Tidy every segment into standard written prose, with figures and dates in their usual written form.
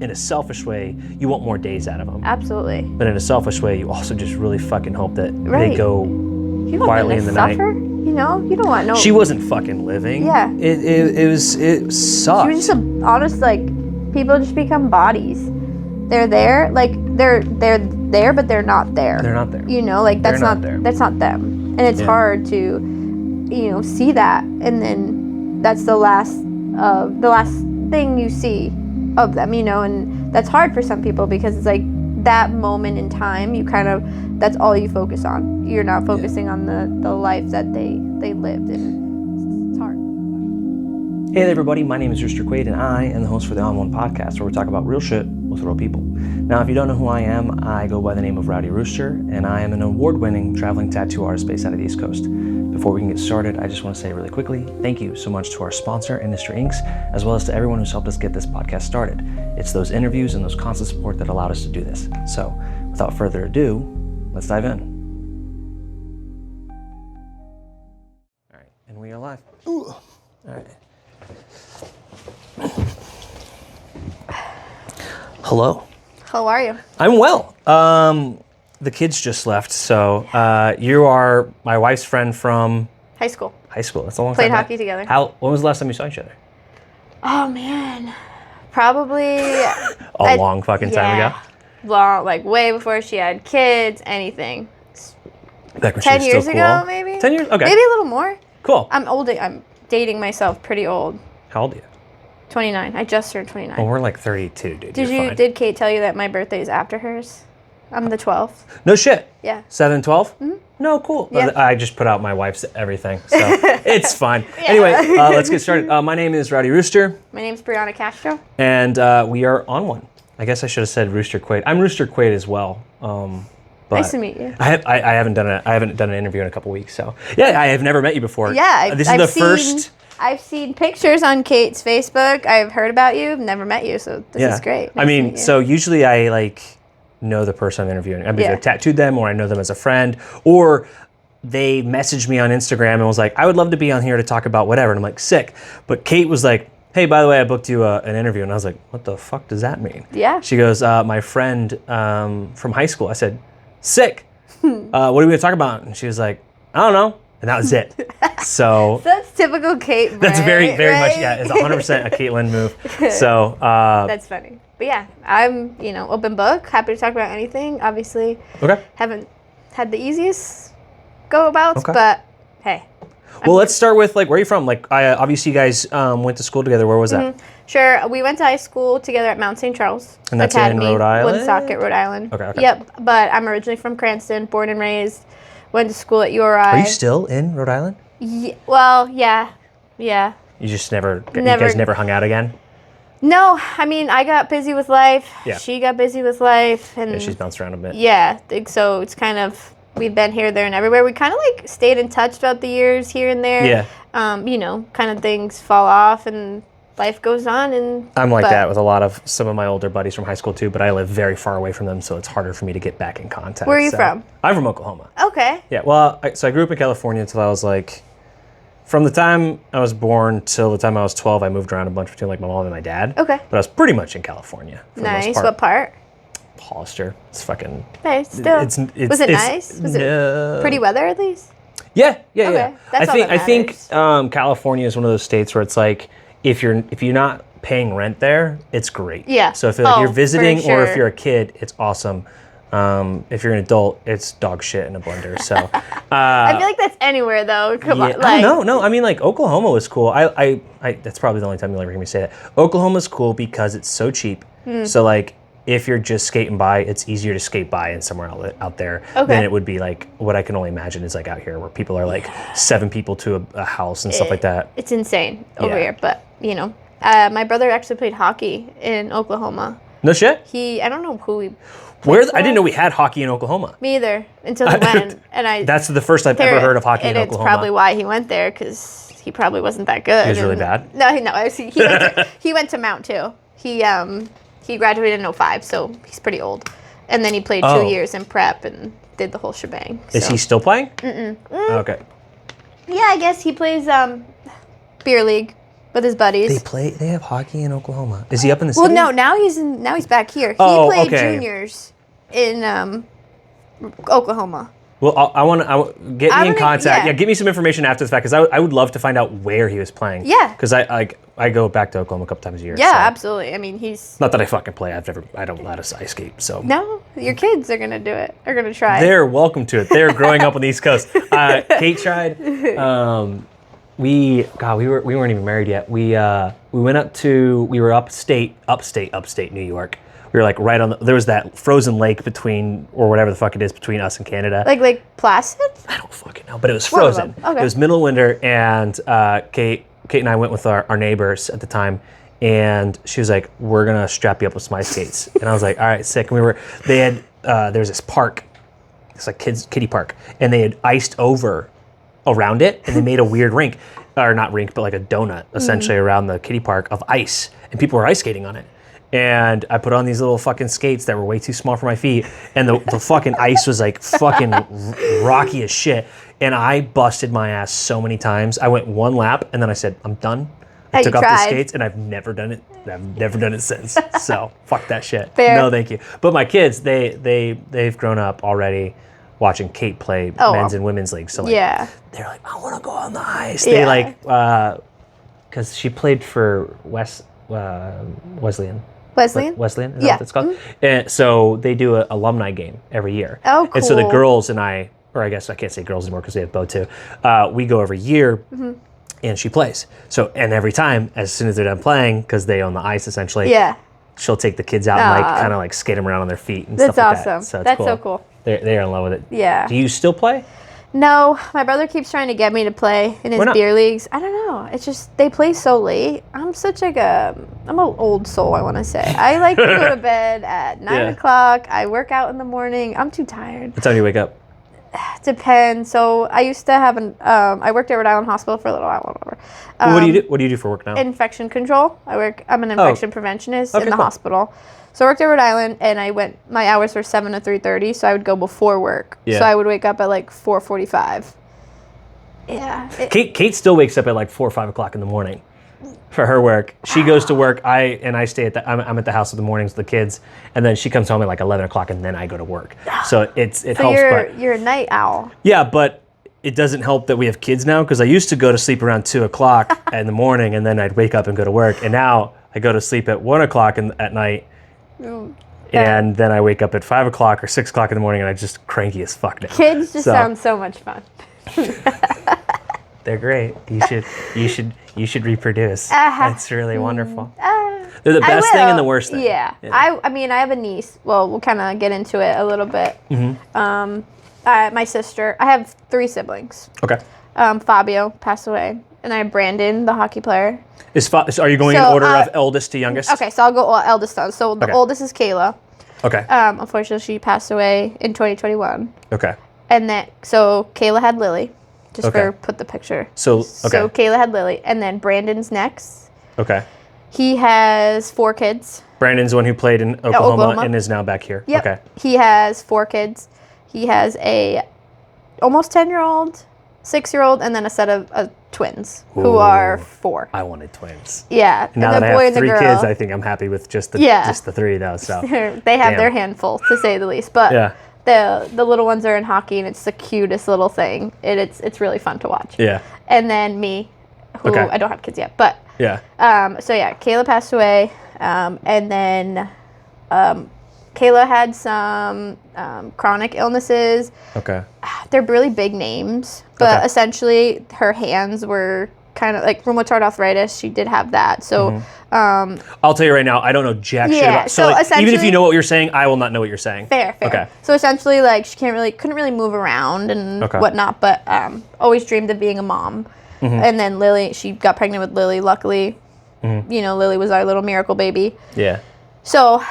in a selfish way, you want more days out of them. Absolutely. But in a selfish way, you also just really fucking hope that Right. they go You don't quietly want in them the to night. suffer. You know, you don't want no. She wasn't fucking living. Yeah. It sucked. She was just honest, like, people just become bodies. They're there, like they're there, but they're not there. They're not there. You know, like that's They're not not there. that's not them, and it's hard to, you know, see that, and then that's the last thing you see of them, you know, and that's hard for some people because it's like that moment in time, you kind of, that's all you focus on. You're not focusing on the life that they lived, and it's hard. Hey there, everybody. My name is Rooster Quade, and I am the host for the On One podcast, where we talk about real shit with real people. Now, if you don't know who I am, I go by the name of Rowdy Rooster, and I am an award-winning traveling tattoo artist based out of the East Coast. Before we can get started, I just want to say really quickly, thank you so much to our sponsor, Industry Inks, as well as to everyone who's helped us get this podcast started. It's those interviews and those constant support that allowed us to do this. So, without further ado, let's dive in. All right, and we are live. Ooh. All right. Hello. How are you? I'm well. The kids just left, so you are my wife's friend from High school. high school. That's a long Played time. hockey together. When was the last time you saw each other? Oh man, probably A long fucking time ago. Long, like way before she had kids, anything. Back when 10 she was years still ago, cool. maybe. 10 years? Okay. Maybe a little more. Cool. I'm old. I'm dating myself pretty old. How old are you? 29. I just turned 29. Well, we're like 32, dude. You're fine. Did Kate tell you that my birthday is after hers? I'm the 12th. No shit. Yeah. 7/12? Mm-hmm. No, cool. Yeah. I just put out my wife's everything, so it's fine. Anyway, let's get started. My name is Rowdy Rooster. My name's Briana Castro. And we are on one. I guess I should have said Rooster Quade. I'm Rooster Quade as well. But Nice to meet you. I haven't done an interview in a couple weeks, so yeah, I have never met you before. Yeah, This is the first. I've seen pictures on Kate's Facebook. I've heard about you. Never met you, so this is great. I mean, so usually I like know the person I'm interviewing. I mean, I tattooed them, or I know them as a friend, or they messaged me on Instagram and was like, "I would love to be on here to talk about whatever." And I'm like, "Sick." But Kate was like, "Hey, by the way, I booked you an interview," and I was like, "What the fuck does that mean?" Yeah. She goes, "My friend from high school." I said, "Sick. What are we gonna talk about?" And she was like, "I don't know," and that was it. So that's typical Kate. That's very, very much, right? yeah, it's 100% a Caitlin move. So that's funny. But yeah, I'm, open book, happy to talk about anything. Obviously, haven't had the easiest go-abouts, but hey. Well, let's start with, like, where are you from? Like, obviously you guys went to school together. Where was that? Sure. We went to high school together at Mount St. Charles And that's Academy, in Rhode Island? Woonsocket, Rhode Island. Okay. Yep. But I'm originally from Cranston, born and raised. Went to school at URI. Are you still in Rhode Island? Well, yeah. Yeah. You just you guys never hung out again? No, I mean, I got busy with life. Yeah. She got busy with life. And Yeah, she's bounced around a bit. yeah, so it's kind of, we've been here, there, and everywhere. We kind of like stayed in touch throughout the years here and there. Yeah. Kind of things fall off and life goes on. And I'm like that with some of my older buddies from high school too, but I live very far away from them, so it's harder for me to get back in contact. Where are you from? I'm from Oklahoma. Okay. Yeah, well, I grew up in California until I was like, from the time I was born till the time I was 12, I moved around a bunch between like my mom and my dad. Okay. But I was pretty much in California for the most Nice. part. What part? Hollister. It's fucking... Hey, still. Was it nice? Was it pretty weather at least? Yeah. Okay. That's all that I think matters. California is one of those states where it's like, if you're not paying rent there, it's great. Yeah. So if you're visiting for or if sure. you're a kid, it's awesome. If you're an adult, it's dog shit in a blender. So I feel like that's anywhere though. Come on. No. I mean, like Oklahoma was cool. I that's probably the only time you'll ever hear me say that. Oklahoma's cool because it's so cheap. So like, if you're just skating by, it's easier to skate by and somewhere out there than it would be like what I can only imagine is like out here where people are like 7 people to a house and stuff like that. It's insane over here, but my brother actually played hockey in Oklahoma. No shit. I don't know who he. I didn't know we had hockey in Oklahoma. Me either until he went, and That's the first I've ever heard of hockey in Oklahoma. And it's probably why he went there, because he probably wasn't that good. He was really bad? No. He went to Mount too. He graduated in 2005, so he's pretty old. And then he played 2 years in prep and did the whole shebang. Is he still playing? Okay. Yeah, I guess he plays beer league. with his buddies. They have hockey in Oklahoma. Is he up in the Well, city? no, now he's back here. He played juniors in Oklahoma. Well, I want to get me in contact. Yeah. Give me some information after the fact because I would love to find out where he was playing. Yeah. Because I go back to Oklahoma a couple times a year. Yeah, so. absolutely. I mean, he's Not that I fucking play. I don't know how to ice skate. So no, your kids are gonna do it. Are gonna try. They're welcome to it. They're growing up on the East Coast. Kate tried. We weren't even married yet. We were upstate New York. We were like right on there was that frozen lake between, or whatever the fuck it is, between us and Canada. Like Lake Placid? I don't fucking know, but it was frozen. Okay. It was middle of winter, and Kate and I went with our neighbors at the time, and she was like, "We're gonna strap you up with some ice skates," and I was like, "All right, sick." And they had there's this park, it's like kiddie park, and they had iced over around it, and they made a weird rink, or not rink, but like a donut essentially around the kiddie park of ice, and people were ice skating on it. And I put on these little fucking skates that were way too small for my feet, and the fucking ice was like fucking rocky as shit. And I busted my ass so many times. I went one lap, and then I said, "I'm done." I took off the skates, and I've never done it. I've never done it since. So fuck that shit. Fair. No, thank you. But my kids, they've grown up already watching Kate play men's and women's leagues. So like, they're like, "I want to go on the ice." They like, because she played for Wesleyan. Wesleyan? Wesleyan, is that what it's called? Mm-hmm. And so they do an alumni game every year. Oh, cool. And so the girls and I, or I guess I can't say girls anymore because we have Bo too, we go every year and she plays. So, and every time, as soon as they're done playing, because they own the ice essentially, she'll take the kids out and like kind of like skate them around on their feet and stuff like that. That's awesome. So that's so cool. They're in love with it. Yeah. Do you still play? No, my brother keeps trying to get me to play in his beer leagues. I don't know. It's just they play so late. I'm an old soul, I want to say. I like to go to bed at 9 o'clock. I work out in the morning. I'm too tired. What time do you wake up? Depends. So I used to have I worked at Rhode Island Hospital for a little while. Whatever. What do you do? What do you do for work now? Infection control. I'm an infection preventionist in the hospital. So I worked at Rhode Island, and my hours were 7 to 3:30, so I would go before work. Yeah. So I would wake up at like 4:45. Yeah. Kate still wakes up at like 4 or 5 o'clock in the morning for her work. She goes to work. I stay I'm at the house in the mornings with the kids, and then she comes home at like 11 o'clock, and then I go to work. So it helps. You're a night owl. Yeah, but it doesn't help that we have kids now, because I used to go to sleep around 2 o'clock in the morning, and then I'd wake up and go to work, and now I go to sleep at 1 o'clock at night. And then I wake up at 5 o'clock or 6 o'clock in the morning, and I'm just cranky as fuck now. Kids just sound so much fun. They're great. You should reproduce. That's really wonderful. They're the best thing and the worst thing. Yeah. I mean, I have a niece. Well, we'll kind of get into it a little bit. My sister. I have 3 siblings. Okay. Fabio passed away, and I have Brandon, the hockey player. Are you going in order of eldest to youngest? Okay, so I'll go eldest on. So the oldest is Kayla. Okay. Unfortunately, she passed away in 2021. Okay. And then, so Kayla had Lily, put the picture. So Kayla had Lily, and then Brandon's next. Okay. He has 4 kids. Brandon's the one who played in Oklahoma and is now back here. Yep. Okay. He has 4 kids. He has a almost 10-year-old, 6-year-old, and then a set of twins who are 4. I wanted twins. Yeah. And now that I have 3 kids, I think I'm happy with just the 3 though. So they have their handful, to say the least. But the little ones are in hockey, and it's the cutest little thing. It's really fun to watch. Yeah. And then me, who I don't have kids yet, but Kayla passed away, and then Kayla had some chronic illnesses. Okay. They're really big names, but essentially her hands were kind of like rheumatoid arthritis. She did have that. So I'll tell you right now, I don't know jack shit about. So like, even if you know what you're saying, I will not know what you're saying. Fair. Okay. So essentially, like, she couldn't really move around and whatnot, but always dreamed of being a mom. And then Lily, she got pregnant with Lily. Luckily, Lily was our little miracle baby. Yeah. So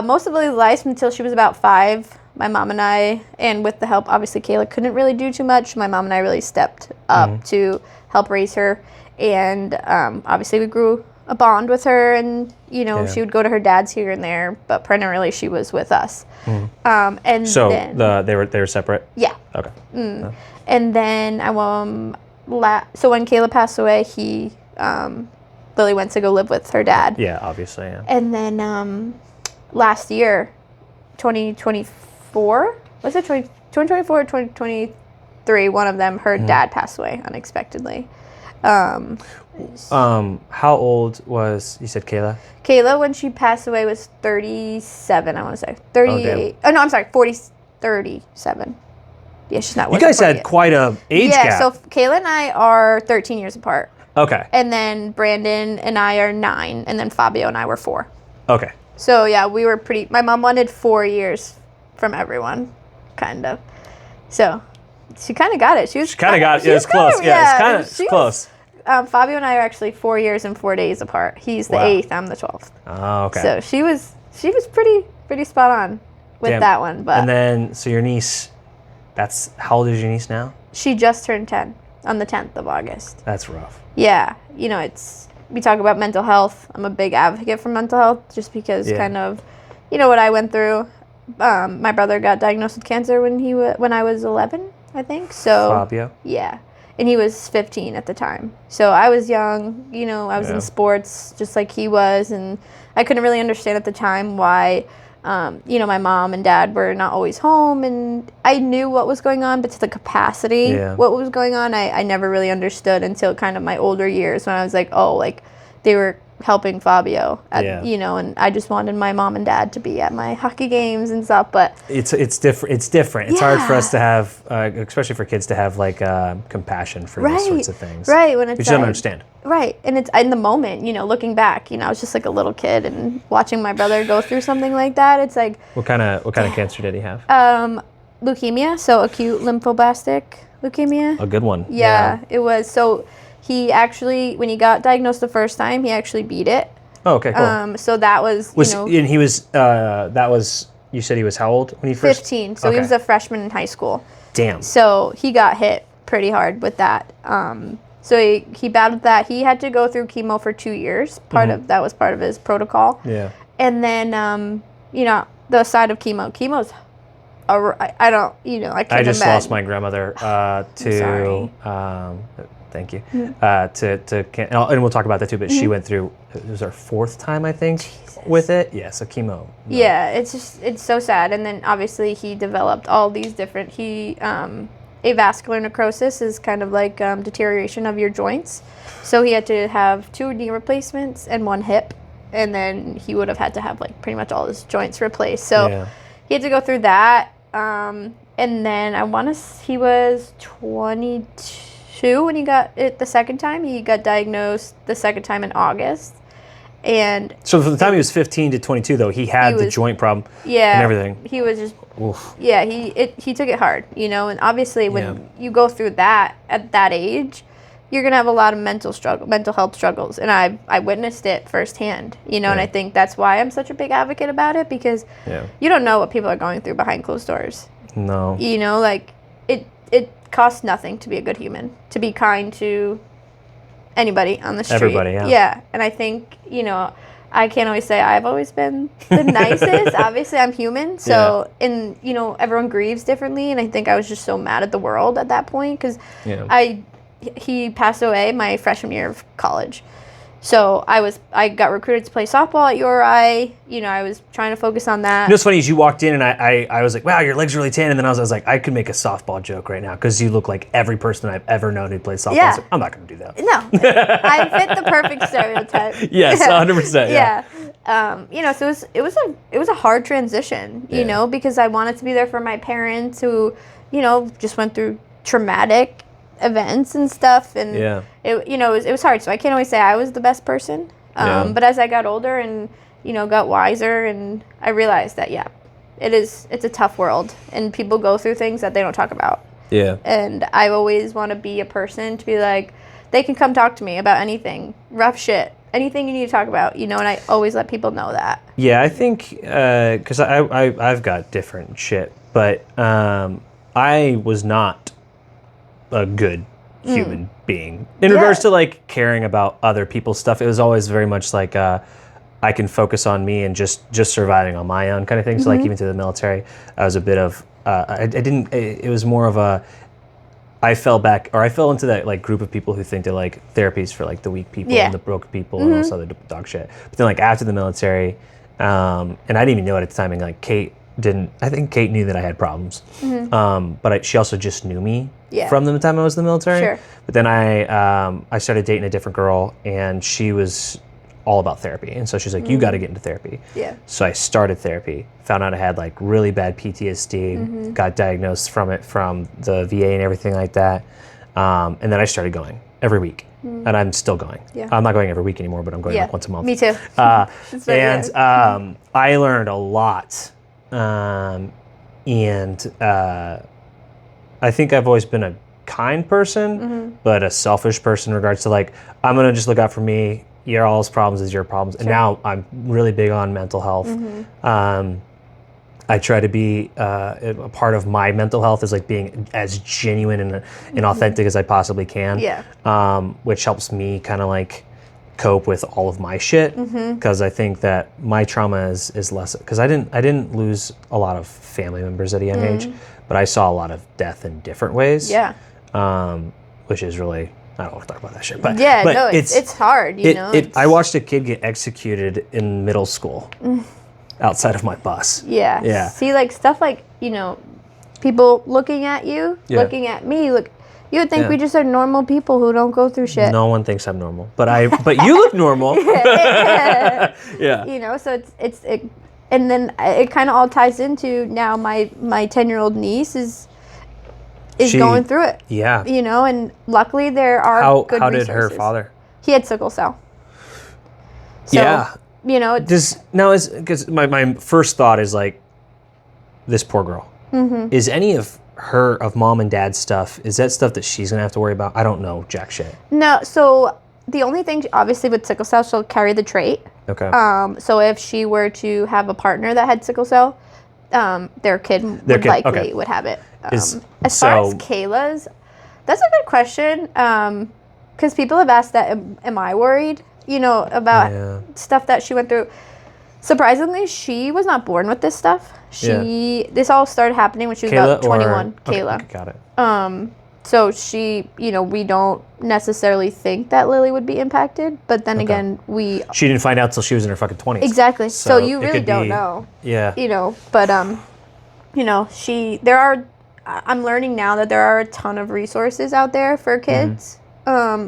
most of Lily's life until she was about 5, my mom and I, and with the help, obviously Kayla couldn't really do too much. My mom and I really stepped up to help raise her, and obviously we grew a bond with her, and she would go to her dad's here and there, but primarily she was with us. And so then, they were separate. Yeah. Okay. And then so when Kayla passed away, he Lily went to go live with her dad. Yeah, obviously, yeah. And then last year, 2024, was it 2024 or 2023? One of them, her dad passed away unexpectedly. How old was, you said Kayla? Kayla, when she passed away, was 37, I want to say. 38. Oh, no, I'm sorry, 37. Yeah, she's not. You guys had quite a age gap. Yeah, so Kayla and I are 13 years apart. Okay. And then Brandon and I are 9, and then Fabio and I were 4. Okay. So, yeah, we were pretty... My mom wanted 4 years from everyone, kind of. So, she kind of got it. She kind of got it. It was close. Yeah, it's close. Fabio and I are actually 4 years and 4 days apart. He's the 8th, I'm the 12th. Oh, okay. So, she was pretty spot on with that one. But and then, so your niece... how old is your niece now? She just turned 10 on the 10th of August. That's rough. Yeah. You know, we talk about mental health. I'm a big advocate for mental health just because kind of, you know, what I went through. My brother got diagnosed with cancer when I was 11, I think. So Fabio? Yeah. And he was 15 at the time. So I was young, you know, I was in sports just like he was. And I couldn't really understand at the time why... you know, my mom and dad were not always home, and I knew what was going on, but to the capacity, what was going on, I never really understood until kind of my older years when I was like, oh, like they were helping Fabio, you know, and I just wanted my mom and dad to be at my hockey games and stuff, but... It's different. It's hard for us to have, especially for kids to have, like, compassion for these sorts of things. Right. When it's... You just don't understand. Right. And it's in the moment, you know, looking back, you know, I was just like a little kid and watching my brother go through something like that. It's like... What kind of cancer did he have? Leukemia, so acute lymphoblastic leukemia. A good one. Yeah, it was. So he actually, when he got diagnosed the first time, he actually beat it. Oh, okay, cool. So that was, you know... And he was, you said he was how old when he first... 15. So he was a freshman in high school. Damn. So he got hit pretty hard with that. So he battled that. He had to go through chemo for 2 years. That was part of his protocol. Yeah. And then, you know, the side of chemo's, I don't, you know, I can't I just imagine. lost my grandmother to, thank you, and we'll talk about that too, but she went through, it was her 4th time, I think, with it. Yeah, so chemo. No. Yeah, it's so sad. And then obviously he developed all these different, avascular necrosis is kind of like deterioration of your joints. So he had to have 2 knee replacements and 1 hip. And then he would have had to have like pretty much all his joints replaced. So he had to go through that. And then he was 22 when he got it the second time. He got diagnosed the second time in August. And so from the time he was 15 to 22, though, he had the joint problem and everything. He was just, he took it hard, you know, and obviously when you go through that at that age, you're going to have a lot of mental health struggles. And I witnessed it firsthand, you know, and I think that's why I'm such a big advocate about it, because you don't know what people are going through behind closed doors. No. You know, like it costs nothing to be a good human, to be kind to anybody on the street. Everybody, Yeah, and I think, you know, I can't always say I've always been the nicest. Obviously, I'm human, so, and, you know, everyone grieves differently, and I think I was just so mad at the world at that point, because he passed away my freshman year of college. So I got recruited to play softball at URI. You know, I was trying to focus on that. You know what's funny is you walked in and I was like, wow, your legs are really tan. And then I was like, I could make a softball joke right now because you look like every person I've ever known who plays softball. Yeah. So I'm not going to do that. No. I fit the perfect stereotype. Yes, 100%. Yeah. You know, so it was a hard transition, you know, because I wanted to be there for my parents who, you know, just went through traumatic events and stuff, and it was hard. So I can't always say I was the best person, but as I got older and, you know, got wiser, and I realized that it's a tough world and people go through things that they don't talk about. And I always want to be a person to be like, they can come talk to me about anything, rough shit, anything you need to talk about, you know, and I always let people know that. I think because I've got different shit, but I was not a good human being in regards to like caring about other people's stuff. It was always very much like I can focus on me and just surviving on my own kind of thing. So like even to the military, I was a bit of it was more of a I fell into that like group of people who think that like therapy's for like the weak people and the broke people and all this other dog shit. But then like after the military, and I didn't even know it at the time. And like I think Kate knew that I had problems, but she also just knew me from the time I was in the military. Sure. But then I started dating a different girl, and she was all about therapy, and so she's like, you got to get into therapy. Yeah. So I started therapy, found out I had like really bad PTSD, got diagnosed from the VA and everything like that, and then I started going every week. And I'm still going. Yeah. I'm not going every week anymore, but I'm going like once a month. Me too. And I learned a lot. And I think I've always been a kind person, but a selfish person in regards to like, I'm going to just look out for me. Your all's problems is your problems. Sure. And now I'm really big on mental health. I try to be a part of my mental health is like being as genuine and authentic as I possibly can. Yeah. Which helps me kind of like cope with all of my shit, because I think that my trauma is less, because I didn't lose a lot of family members at a young age, but I saw a lot of death in different ways. Yeah. Which is really, I don't want to talk about that shit, but yeah, but no, it's hard, you know. I watched a kid get executed in middle school outside of my bus. Yeah. Yeah. See, like stuff like, you know, people looking at you, looking at me, you would think we just are normal people who don't go through shit. No one thinks I'm normal, but you look normal. Yeah. You know, so it's and then it kind of all ties into now my 10-year-old niece is going through it. Yeah. You know, and luckily there are good resources. How did her father? He had sickle cell. So, yeah. You know, because my first thought is like, this poor girl. Is any of mom and dad's stuff, is that stuff that she's gonna have to worry about? I don't know jack shit. No, so the only thing, obviously with sickle cell, she'll carry the trait. Okay. So if she were to have a partner that had sickle cell, their kid would likely would have it. As far as Kayla's, that's a good question, because people have asked that, am I worried, you know, about stuff that she went through. Surprisingly, she was not born with this stuff. This all started happening when she was about 21. Kayla. Okay, got it. So she, you know, we don't necessarily think that Lily would be impacted, but then again, she didn't find out till she was in her fucking 20s. Exactly. So you really don't know. Yeah. You know, but you know, I'm learning now that there are a ton of resources out there for kids.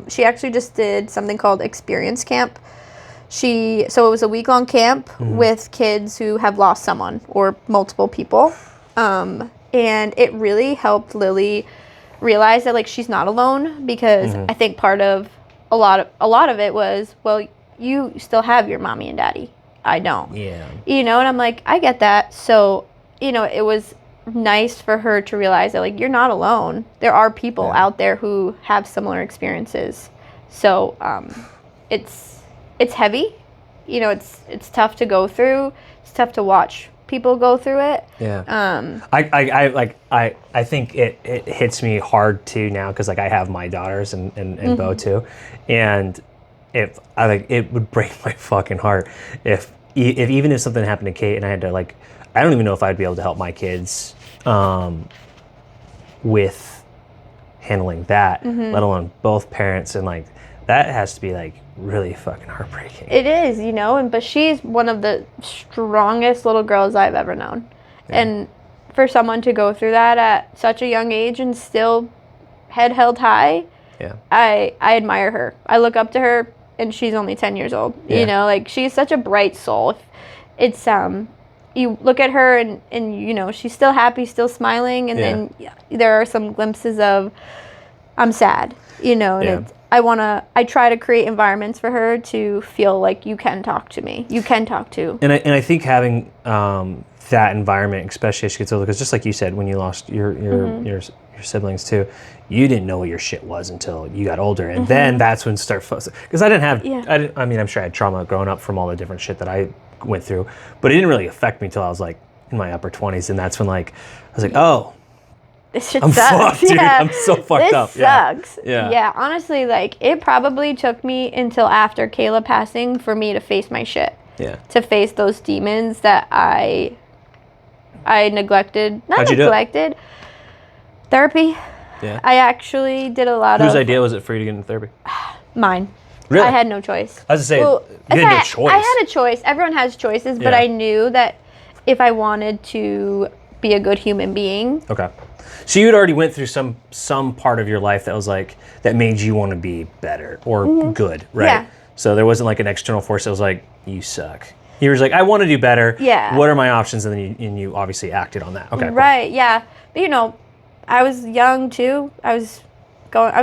She actually just did something called Experience Camp. So it was a week-long camp with kids who have lost someone or multiple people. And it really helped Lily realize that like she's not alone, because I think part of a lot of it was, well, you still have your mommy and daddy. I don't. Yeah. You know, and I'm like, I get that. So, you know, it was nice for her to realize that like you're not alone. There are people out there who have similar experiences. So, it's heavy, you know, it's tough to go through. It's tough to watch people go through it. Yeah. I think it hits me hard too now, because like I have my daughters and Bo too, and it would break my fucking heart if even if something happened to Kate and I had to like, I don't even know if I'd be able to help my kids with handling that, let alone both parents, and like that has to be like really fucking heartbreaking. It is, you know, but she's one of the strongest little girls I've ever known. Yeah. And for someone to go through that at such a young age and still head held high, I admire her. I look up to her, and she's only 10 years old. You know, like she's such a bright soul. It's you look at her and you know, she's still happy, still smiling, and then there are some glimpses of I'm sad, you know, and I try to create environments for her to feel like you can talk to me. You can talk to. And I think having that environment, especially as she gets older, because just like you said, when you lost your siblings too, you didn't know what your shit was until you got older, and then that's when because I didn't have. I mean, I'm sure I had trauma growing up from all the different shit that I went through, but it didn't really affect me until I was like in my upper 20s, and that's when like I was like, oh. This shit sucks. Fucked, dude. I'm so fucked up. This sucks. Yeah, honestly, like, it probably took me until after Kayla passing for me to face my shit. Yeah. To face those demons that I neglected. Not neglected. Therapy. Yeah. I actually did a lot Whose of... idea was it for you to get into therapy? Mine. Really? I had no choice. I was to say, you had no choice. I had a choice. Everyone has choices, but I knew that if I wanted to be a good human being... Okay. So you had already went through some part of your life that was like, that made you want to be better or good, right? Yeah. So there wasn't like an external force that was like, you suck. You were just like, I want to do better. Yeah. What are my options? And then you obviously acted on that. Okay. Right, cool. Yeah. But, you know, I was young too. I was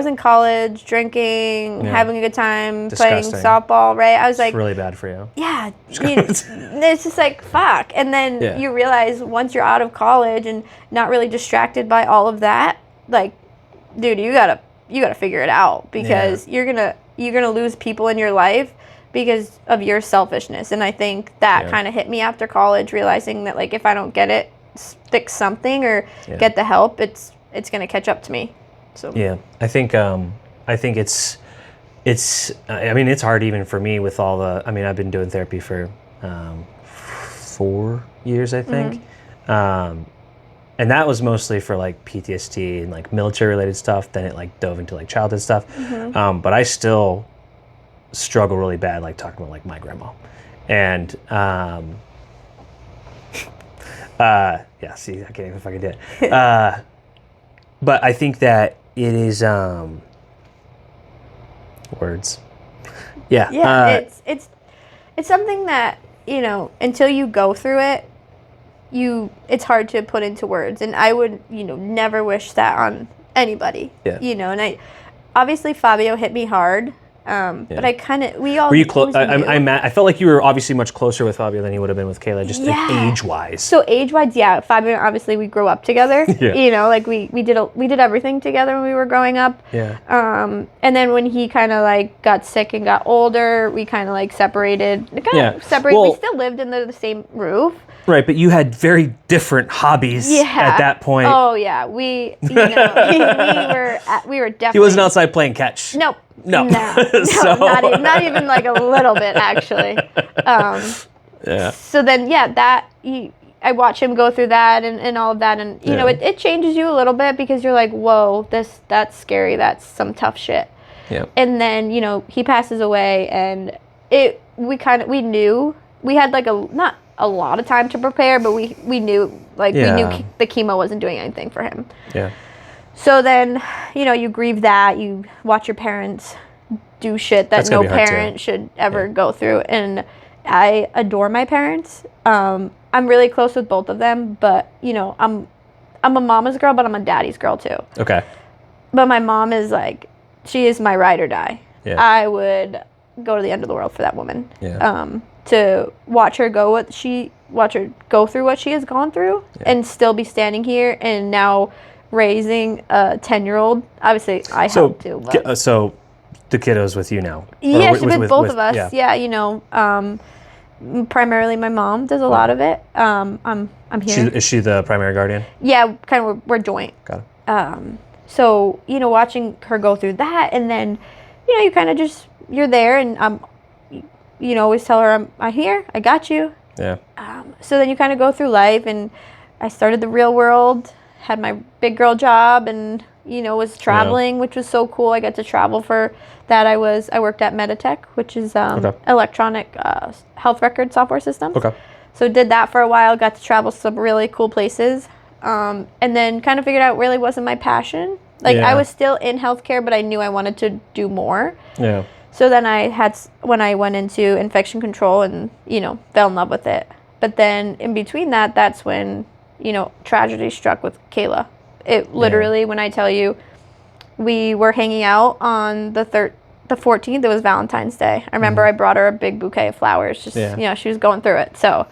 in college, drinking, having a good time, playing softball, right? I was like... It's really bad for you. Yeah. It's just like, fuck. And then you realize once you're out of college and not really distracted by all of that, like, dude, you gotta figure it out because you're gonna lose people in your life because of your selfishness. And I think that kind of hit me after college, realizing that, like, if I don't get it, fix something or get the help, it's gonna catch up to me. So yeah, I think it's I mean, it's hard even for me with all the, I mean, I've been doing therapy for 4 years, I think. And that was mostly for like PTSD and like military related stuff. Then it like dove into like childhood stuff. But I still struggle really bad, like talking about like my grandma. And yeah, see, I can't even fucking do it. But I think that it is words. Yeah. Yeah, it's something that, you know, until you go through it, it's hard to put into words. And I would, you know, never wish that on anybody. Yeah. You know, and obviously Fabio hit me hard. But I kind of, we all... Were you close? I felt like you were obviously much closer with Fabio than you would have been with Kayla, just like age-wise. So age-wise, yeah. Fabio, obviously, we grew up together. You know, like we did everything together when we were growing up. Yeah. And then when he kind of like got sick and got older, we kind of like separated. Well, we still lived in the same roof. Right, but you had very different hobbies at that point. Oh yeah, we were definitely. He wasn't outside playing catch. Nope. No. So. not even like a little bit actually. So then I watch him go through that and all of that, and you know it changes you a little bit because you're like, whoa, that's scary. That's some tough shit. Yeah. And then you know he passes away, and we knew we had like not a lot of time to prepare, but we knew we knew the chemo wasn't doing anything for him. Yeah. So then, you know, you grieve that, you watch your parents do shit that no parent should ever go through. And I adore my parents. I'm really close with both of them, but you know, I'm a mama's girl, but I'm a daddy's girl too. Okay. But my mom is like, she is my ride or die. Yeah. I would go to the end of the world for that woman. Yeah. To watch her go through what she has gone through and still be standing here and now raising a 10-year-old. Obviously, I helped too. But. So the kiddo's with you now? Yeah, she's with both of us. Yeah, you know, primarily my mom does a lot of it. I'm here. Is she the primary guardian? Yeah, kind of. We're joint. Got it. So, you know, watching her go through that, and then, you know, you kind of you're there, and you know, always tell her, I'm here, I got you. Yeah. So then you kind of go through life, and I started the real world, had my big girl job, and, you know, was traveling, which was so cool. I got to travel for that. I worked at Meditech, which is electronic health record software system. Okay. So did that for a while, got to travel some really cool places, and then kind of figured out it really wasn't my passion. Like, I was still in healthcare, but I knew I wanted to do more. Yeah. So then when I went into infection control and, you know, fell in love with it. But then in between that's when, you know, tragedy struck with Kayla. It literally, when I tell you, we were hanging out on the 14th, it was Valentine's Day. I remember I brought her a big bouquet of flowers. Just, you know, she was going through it. So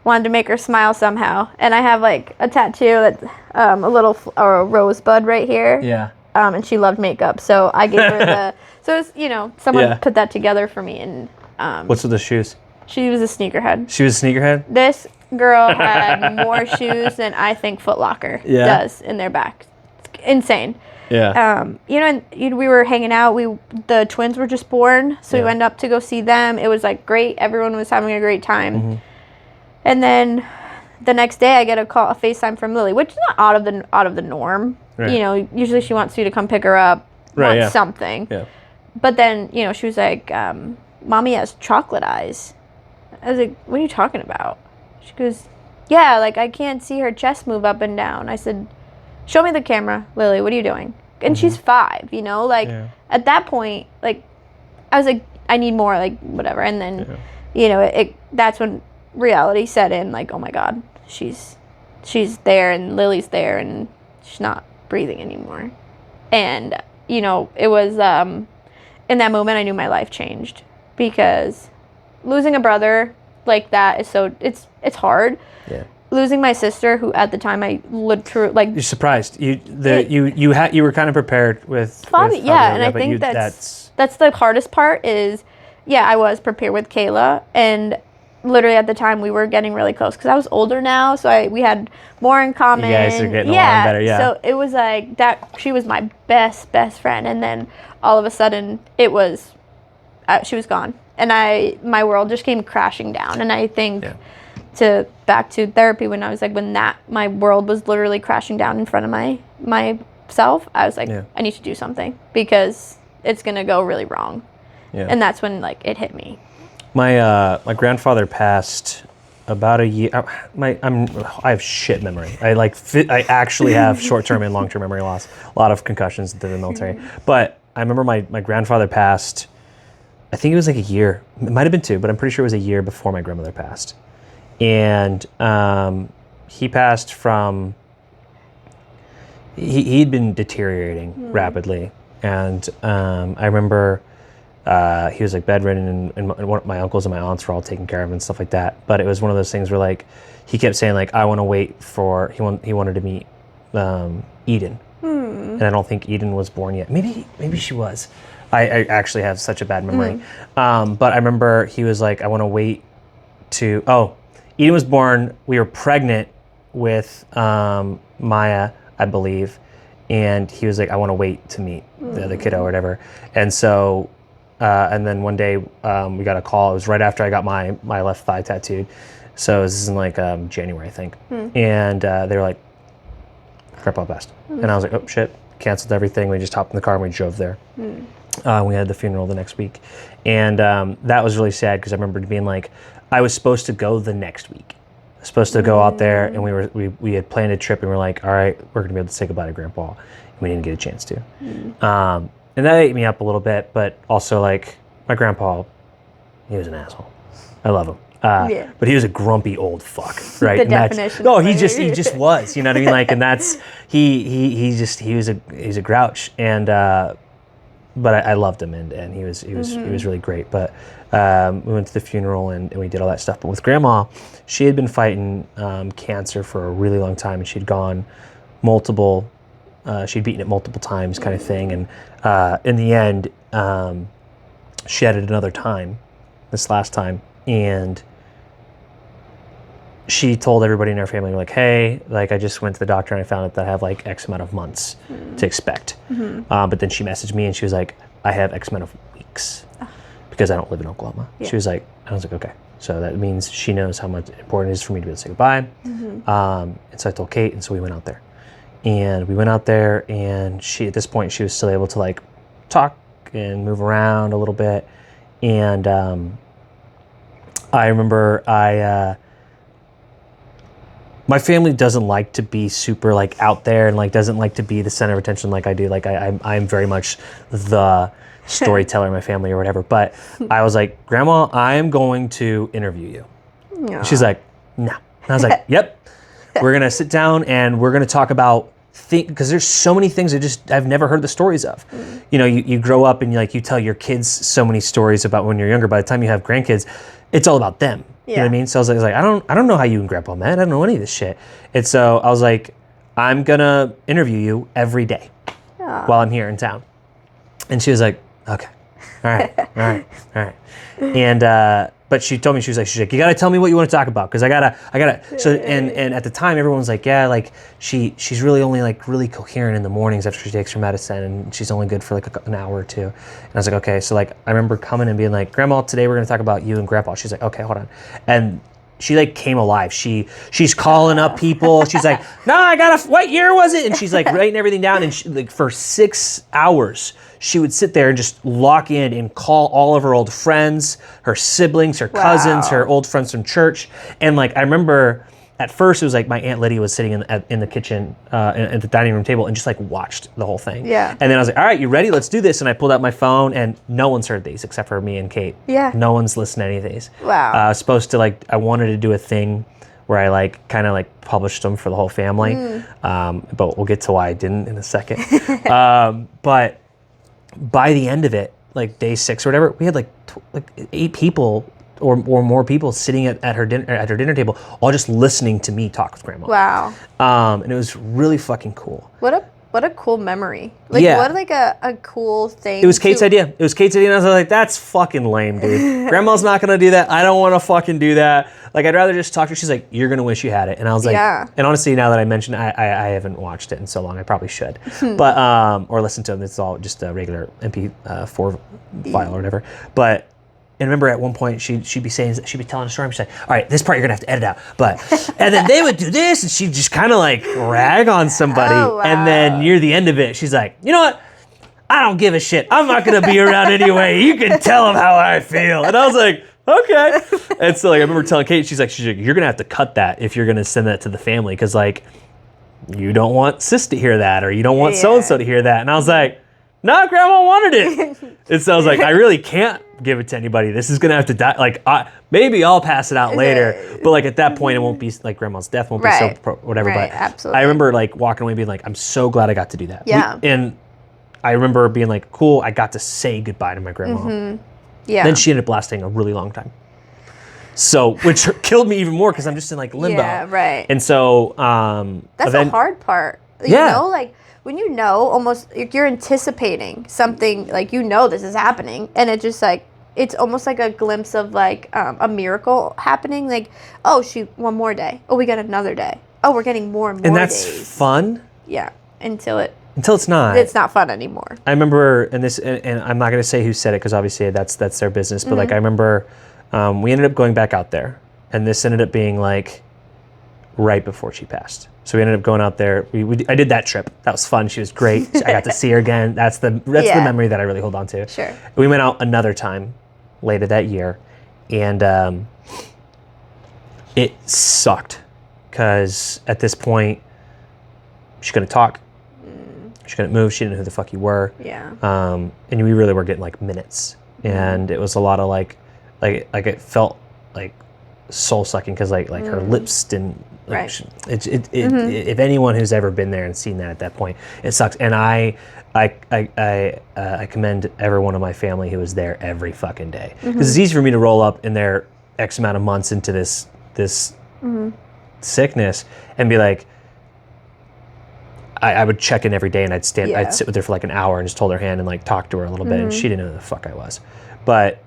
wanted to make her smile somehow. And I have like a tattoo that's a little rosebud right here. Yeah. And she loved makeup. So I gave her so it was, you know, someone put that together for me. And what's with the shoes? She was a sneakerhead. She was a sneakerhead? This girl had more shoes than I think Foot Locker does in their back. It's insane. Yeah. You know, and we were hanging out. The twins were just born, so we went up to go see them. It was like great. Everyone was having a great time. Mm-hmm. And then the next day, I get a FaceTime from Lily, which is not out of the norm. Right. You know, usually she wants you to come pick her up, wants something. Yeah. But then, you know, she was like, Mommy has chocolate eyes. I was like, what are you talking about? She goes, yeah, like I can't see her chest move up and down. I said, show me the camera, Lily, what are you doing? And she's 5, you know, like at that point, like I was like, I need more, like whatever. And then, you know, that's when reality set in, like, oh my God, she's there and Lily's there and she's not breathing anymore. And, you know, it was, in that moment I knew my life changed, because losing a brother like that is it's hard. Yeah. Losing my sister, who at the time I lived through, like, you're surprised you were kind of prepared with probably and I think that's the hardest part is I was prepared with Kayla, and literally at the time we were getting really close because I was older now, so we had more in common. You guys are getting along better, So it was like that. She was my best friend, and then all of a sudden it was she was gone, and my world just came crashing down. And I think back to therapy, when I was like, my world was literally crashing down in front of myself, I was like, I need to do something because it's gonna go really wrong. Yeah. And that's when like it hit me. My grandfather passed about a year. I have shit memory. I actually have short-term and long-term memory loss. A lot of concussions through the military. But I remember my grandfather passed. I think it was like a year. It might have been 2, but I'm pretty sure it was a year before my grandmother passed. And he passed from. He'd been deteriorating rapidly, and I remember. He was like bedridden, and my uncles and my aunts were all taking care of him and stuff like that. But it was one of those things where like he kept saying like, I want to wait for he wanted to meet Eden, and I don't think Eden was born yet. Maybe she was. I actually have such a bad memory. But I remember he was like, I want to wait to. Oh, Eden was born. We were pregnant with Maya, I believe, and he was like, I want to wait to meet the other kiddo or whatever. And so. And then one day we got a call. It was right after I got my left thigh tattooed. So this is in like January, I think. And they were like, Grandpa passed. And I was like, oh shit, canceled everything. We just hopped in the car and we drove there. We had the funeral the next week. And that was really sad because I remember being like, I was supposed to go the next week. I was supposed to go out there, and we had planned a trip, and we're like, all right, we're going to be able to say goodbye to Grandpa. And we didn't get a chance to. And that ate me up a little bit, but also like my grandpa, he was an asshole. I love him. But he was a grumpy old fuck, right? The definition. He just was, you know what I mean? Like, and that's, he was a grouch, and, but I loved him, and he was really great. But we went to the funeral and we did all that stuff. But with Grandma, she had been fighting cancer for a really long time, and she'd gone she'd beaten it multiple times, kind of thing. And in the end, she had it another time, this last time. And she told everybody in our family, like, hey, like I just went to the doctor and I found out that I have like X amount of months to expect. But then she messaged me and she was like, I have X amount of weeks because I don't live in Oklahoma. She was like, I was like, okay. So that means she knows how much important it is for me to be able to say goodbye. And so I told Kate, and so we went out there. And we went out there, and at this point, she was still able to like talk and move around a little bit. And I remember my family doesn't like to be super like out there, and like doesn't like to be the center of attention like I do. Like I'm very much the storyteller in my family or whatever. But I was like, Grandma, I am going to interview you. She's like, no. And I was like, yep. We're gonna sit down and we're gonna talk about because there's so many things I've never heard the stories of. You know, you grow up and you tell your kids so many stories about when you're younger. By the time you have grandkids, it's all about them. You know what I mean? So I was like, I don't know how you and Grandpa met. I don't know any of this shit. And so I was like, I'm gonna interview you every day while I'm here in town. And she was like, okay, all right. And but she told me, she's like, you gotta tell me what you want to talk about, because I gotta. So and at the time, everyone was like, yeah, like she's really only like really coherent in the mornings after she takes her medicine, and she's only good for like an hour or two. And I was like, okay. So like I remember coming and being like, Grandma, today we're gonna talk about you and Grandpa. She's like, okay, hold on. And she like came alive. She's calling up people. She's like, no, what year was it? And she's like writing everything down. And she, like for 6 hours, she would sit there and just lock in and call all of her old friends, her siblings, her cousins, her old friends from church. And like, I remember at first it was like my Aunt Lydia was sitting in the kitchen at the dining room table and just like watched the whole thing. Yeah. And then I was like, all right, you ready? Let's do this. And I pulled out my phone and no one's heard these except for me and Kate. Yeah. No one's listened to any of these. Wow. I was supposed to like, I wanted to do a thing where I like kind of like published them for the whole family. But we'll get to why I didn't in a second. But by the end of it, like day 6 or whatever, we had like 8 people or more people sitting at her dinner table, all just listening to me talk with Grandma. Wow. And it was really fucking cool. What a cool memory. Like, yeah. What like a cool thing. It was Kate's idea. And I was like, that's fucking lame, dude. Grandma's not gonna do that. I don't want to fucking do that. Like, I'd rather just talk to her. She's like, you're gonna wish you had it. And I was like, yeah. And honestly, now that I mentioned, I haven't watched it in so long. I probably should, but or listen to them. It's all just a regular MP4 file or whatever. But. And remember at one point she'd be telling a story and she'd say, all right, this part you're gonna have to edit out. But and then they would do this and she'd just kinda like rag on somebody. Oh, wow. And then near the end of it, she's like, you know what? I don't give a shit. I'm not gonna be around anyway. You can tell them how I feel. And I was like, okay. And so like I remember telling Kate, she's like, you're gonna have to cut that if you're gonna send that to the family, because like you don't want sis to hear that or you don't want so-and-so to hear that. And I was like, no, Grandma wanted it. And so I was like, I really can't give it to anybody. This is gonna have to die. Like, maybe I'll pass it out later, but like at that point, it won't be like Grandma's death won't be so whatever. Right, but absolutely. I remember like walking away being like, I'm so glad I got to do that. Yeah. And I remember being like, cool, I got to say goodbye to my grandma. Mm-hmm. Yeah. Then she ended up lasting a really long time. So, which killed me even more because I'm just in like limbo. Yeah, right. And so, that's the hard part. You know, like when you know, almost you're anticipating something, like you know this is happening, and it just like it's almost like a glimpse of like a miracle happening. Like, oh, one more day. Oh, we got another day. Oh, we're getting more and more. And that's days. fun. Yeah, until it's not. It's not fun anymore. I remember, and I'm not going to say who said it because obviously that's their business. But like I remember, we ended up going back out there, and this ended up being like right before she passed. So we ended up going out there. I did that trip. That was fun. She was great. I got to see her again. That's the memory that I really hold on to. Sure. We went out another time later that year, and it sucked because at this point she couldn't talk. She couldn't move. She didn't know who the fuck you were. Yeah. And we really were getting like minutes, and it was a lot of like it felt like soul sucking because like her lips didn't. Like, right. If anyone who's ever been there and seen that at that point, it sucks. And I commend every one of my family who was there every fucking day, because it's easy for me to roll up in there X amount of months into this sickness and be like, I would check in every day and I'd sit with her for like an hour and just hold her hand and like talk to her a little bit, and she didn't know who the fuck I was. But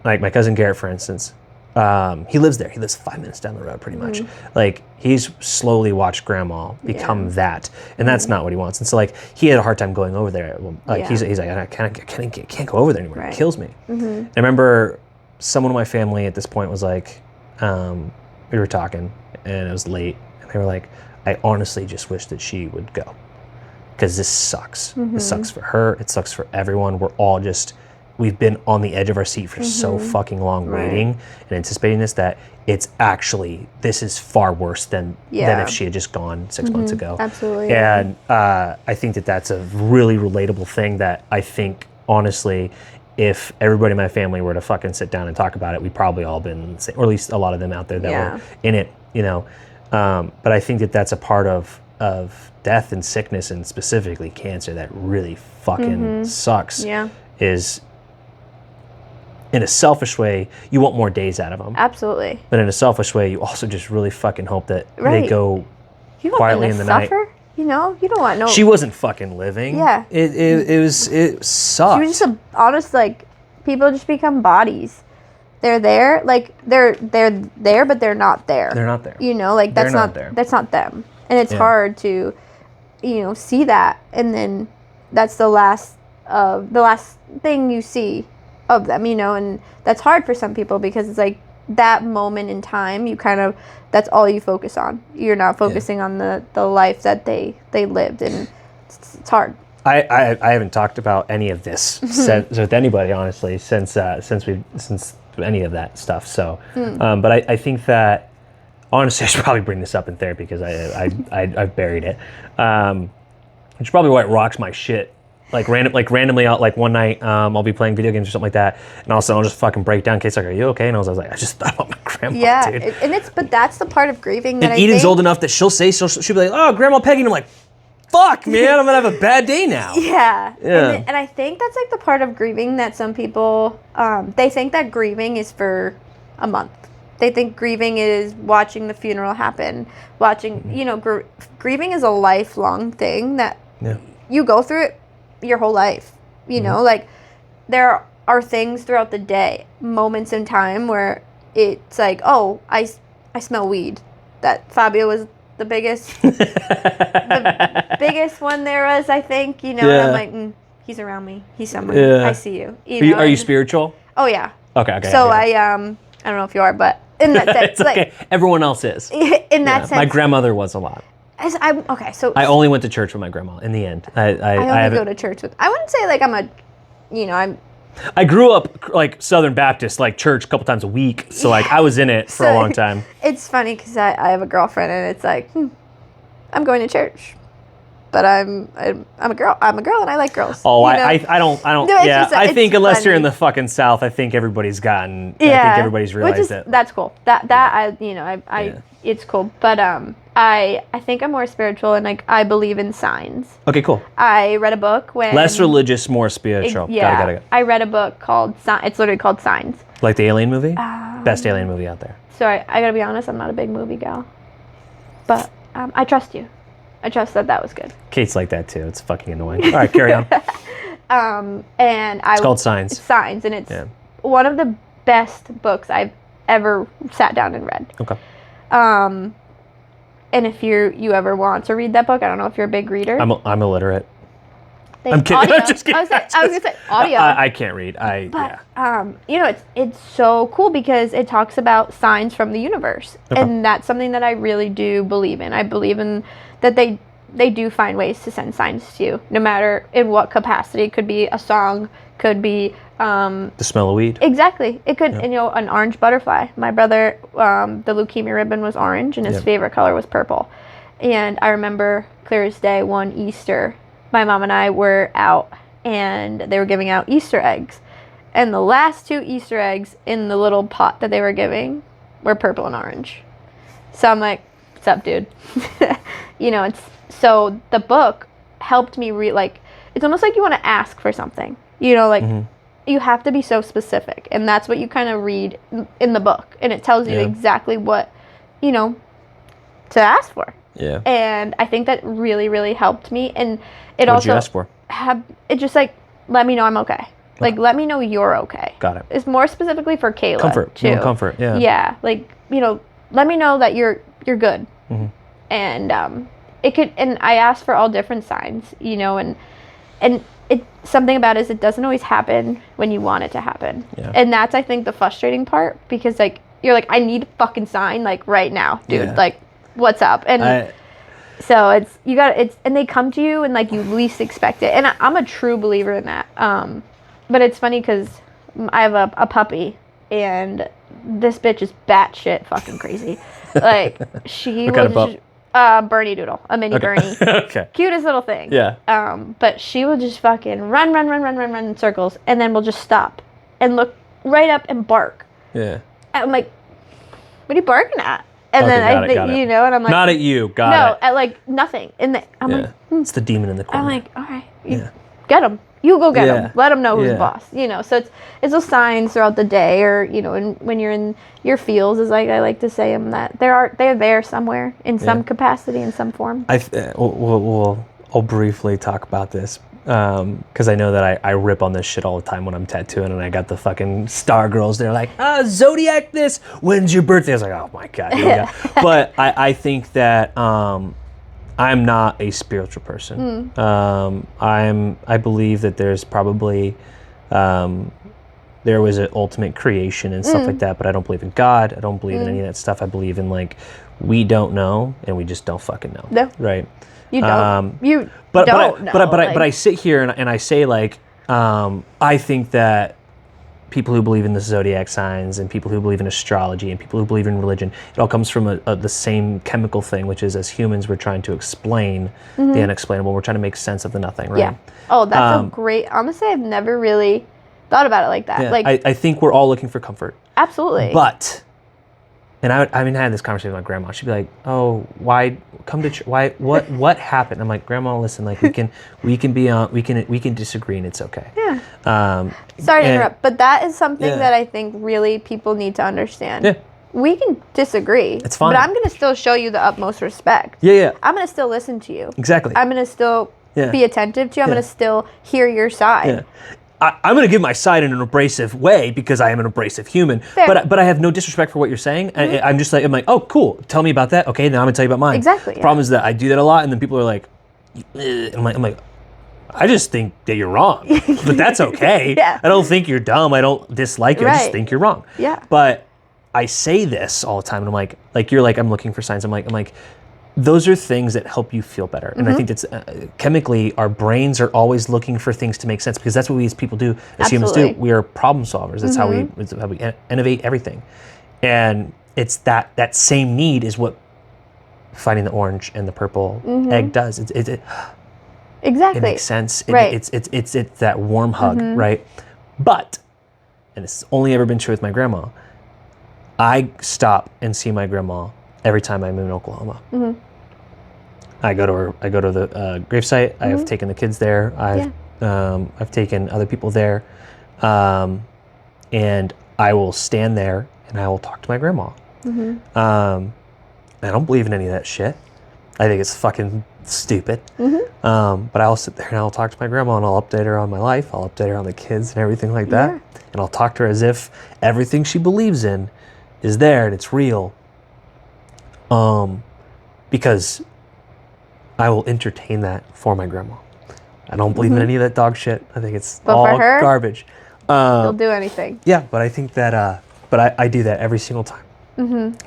like my cousin Garrett, for instance, he lives there. He lives 5 minutes down the road, pretty much. Like he's slowly watched Grandma become that, and that's not what he wants. And so like he had a hard time going over there. Like he's like, I can't go over there anymore. It kills me. And I remember someone in my family at this point was like, we were talking, and it was late, and they were like, I honestly just wish that she would go, because this sucks. This sucks for her. It sucks for everyone. We're all just. We've been on the edge of our seat for so fucking long, waiting and anticipating this, that it's actually, this is far worse than if she had just gone 6 months ago. Absolutely. And I think that that's a really relatable thing that I think, honestly, if everybody in my family were to fucking sit down and talk about it, we'd probably all been, or at least a lot of them out there that were in it, you know. But I think that that's a part of death and sickness, and specifically cancer, that really fucking sucks. Yeah. Is, in a selfish way, you want more days out of them. Absolutely. But in a selfish way, you also just really fucking hope that they go quietly in the night. You know, you don't want no. She wasn't fucking living. Yeah. It sucked. She was just honest, like, people just become bodies. They're there, like they're there, but they're not there. They're not there. You know, like that's not there. That's not them, and it's hard to, see that, and then that's the last thing you see of them, and that's hard for some people, because it's like that moment in time, that's all you focus on. You're not focusing on the life that they lived, and it's hard. I haven't talked about any of this with anybody, honestly, since any of that stuff. So, but I think that honestly, I should probably bring this up in therapy because I've buried it. Which is probably why it rocks my shit. Randomly out, like one night, I'll be playing video games or something like that, and all of a sudden I'll just fucking break down. Kate's like, "Are you okay?" And I was like, "I just thought about my grandma, dude." But that's the part of grieving that and Eden's old enough that she'll be like, "Oh, Grandma Peggy," and I'm like, "Fuck, man, I'm gonna have a bad day now." Yeah. And I think that's like the part of grieving that some people, they think that grieving is for a month. They think grieving is watching the funeral happen, grieving is a lifelong thing that you go through it your whole life. You know, like there are things throughout the day, moments in time where it's like, oh, I smell weed. That Fabio was the biggest one there was, I think, and I'm like, he's around me. He's somewhere. I see you. Are you spiritual? Oh yeah. Okay. So I don't know if you are, but in that sense, it's okay. Everyone else is. In that sense, my grandmother was a lot. So I only went to church with my grandma. In the end, I only go to church with. I wouldn't say like I'm. I grew up like Southern Baptist, like church a couple times a week. So like I was in it for a long time. It's funny because I have a girlfriend and it's like, I'm going to church, but I'm a girl. I'm a girl and I like girls. Oh, I don't. No, I think unless you're in the fucking South, I think everybody's gotten. I think everybody's realized it. That's cool. It's cool. But I think I'm more spiritual and like I believe in signs. Okay, cool. I read a book when less religious, more spiritual. Got it. I read a book called it's literally called Signs. Like the Alien movie? Best alien movie out there. So I gotta be honest, I'm not a big movie gal, but I trust you. I trust that was good. Kate's like that too. It's fucking annoying. All right, carry on. It's called Signs. It's Signs, and it's one of the best books I've ever sat down and read. Okay. And if you ever want to read that book, I don't know if you're a big reader. I'm illiterate. I'm kidding. Audio. I'm just kidding. I was gonna say audio. I can't read. It's so cool because it talks about signs from the universe, and that's something that I really do believe in. I believe in that they do find ways to send signs to you, no matter in what capacity. It could be a song, could be the smell of weed. Exactly. It could, an orange butterfly. My brother, the leukemia ribbon was orange, and his favorite color was purple. And I remember clear as day one Easter, my mom and I were out, and they were giving out Easter eggs. And the last 2 Easter eggs in the little pot that they were giving were purple and orange. So I'm like, what's up, dude? So the book helped me it's almost like you want to ask for something. You have to be so specific, and that's what you kind of read in the book, and it tells you exactly what, to ask for. Yeah. And I think that really, really helped me, and it What'd you ask for? It just let me know I'm okay. Like, let me know you're okay. Got it. It's more specifically for Kayla. Comfort. Too. Comfort. Yeah. Yeah. Let me know that you're good. Mm-hmm. And it could, and I asked for all different signs, and it something about it is it doesn't always happen when you want it to happen. Yeah. And that's, I think, the frustrating part, because you're like, I need a fucking sign right now, dude. Yeah. What's up? And so and they come to you and you least expect it. And I'm a true believer in that. But it's funny because I have a puppy, and this bitch is batshit fucking crazy. She was Bernie Doodle, a mini Bernie. Okay. Cutest little thing. Yeah. But she will just fucking run in circles, and then we'll just stop and look right up and bark. Yeah. I'm like, what are you barking at? And then got it. and I'm like, not at you. Got it. No, at nothing. And I'm like, it's the demon in the corner. I'm like, all right, get him. You go get him. Let him know who's boss. So it's those signs throughout the day, or when you're in your feels, as I like to say them, that they're there somewhere in some capacity, in some form. I'll briefly talk about this because I know that I rip on this shit all the time when I'm tattooing, and I got the fucking star girls. They're like, Zodiac this. When's your birthday? I was like, oh my god. Yeah. But I think that I'm not a spiritual person. I believe that there's probably there was an ultimate creation and stuff like that, but I don't believe in God. I don't believe in any of that stuff. I believe in like, we don't know and we just don't fucking know. No. Right? You don't. You but don't know. But I sit here and I say like, I think that people who believe in the zodiac signs and people who believe in astrology and people who believe in religion, it all comes from the same chemical thing, which is as humans, we're trying to explain the unexplainable. We're trying to make sense of the nothing, right? Yeah. Oh, that's a great, honestly, I've never really thought about it like that. Yeah, like, I think we're all looking for comfort. Absolutely. But, and I had this conversation with my grandma. She'd be like, "Oh, why come to church? Why? What happened?" I'm like, "Grandma, listen. Like, we can disagree, and it's okay." Yeah. Sorry to interrupt, but that is something that I think really people need to understand. Yeah. We can disagree. It's fine. But I'm going to still show you the utmost respect. Yeah, yeah. I'm going to still listen to you. Exactly. I'm going to still be attentive to you. I'm going to still hear your side. Yeah. I'm going to give my side in an abrasive way because I am an abrasive human. Fair. But I have no disrespect for what you're saying. I'm like, oh, cool. Tell me about that. Okay, now I'm going to tell you about mine. Exactly. The problem is that I do that a lot, and then people are like, I'm like, I just think that you're wrong. But that's okay. Yeah. I don't think you're dumb. I don't dislike you. I just think you're wrong. Yeah. But I say this all the time, and I'm like you're like, I'm looking for signs. I'm like, those are things that help you feel better. And I think that's chemically, our brains are always looking for things to make sense because that's what we as people do, as humans do. We are problem solvers. That's how we innovate everything. And it's that same need is what finding the orange and the purple egg does. Exactly. It makes sense. Right. It's that warm hug, right? But, and it's only ever been true with my grandma, I stop and see my grandma every time I'm in Oklahoma. I go to the gravesite. I have taken the kids there. I've taken other people there, and I will stand there and I will talk to my grandma. I don't believe in any of that shit. I think it's fucking stupid. But I'll sit there and I'll talk to my grandma and I'll update her on my life. I'll update her on the kids and everything like that. And I'll talk to her as if everything she believes in is there and it's real. Because I will entertain that for my grandma. I don't believe in any of that dog shit. I think it's all for her, garbage. She'll do anything. Yeah, but I think that, I do that every single time.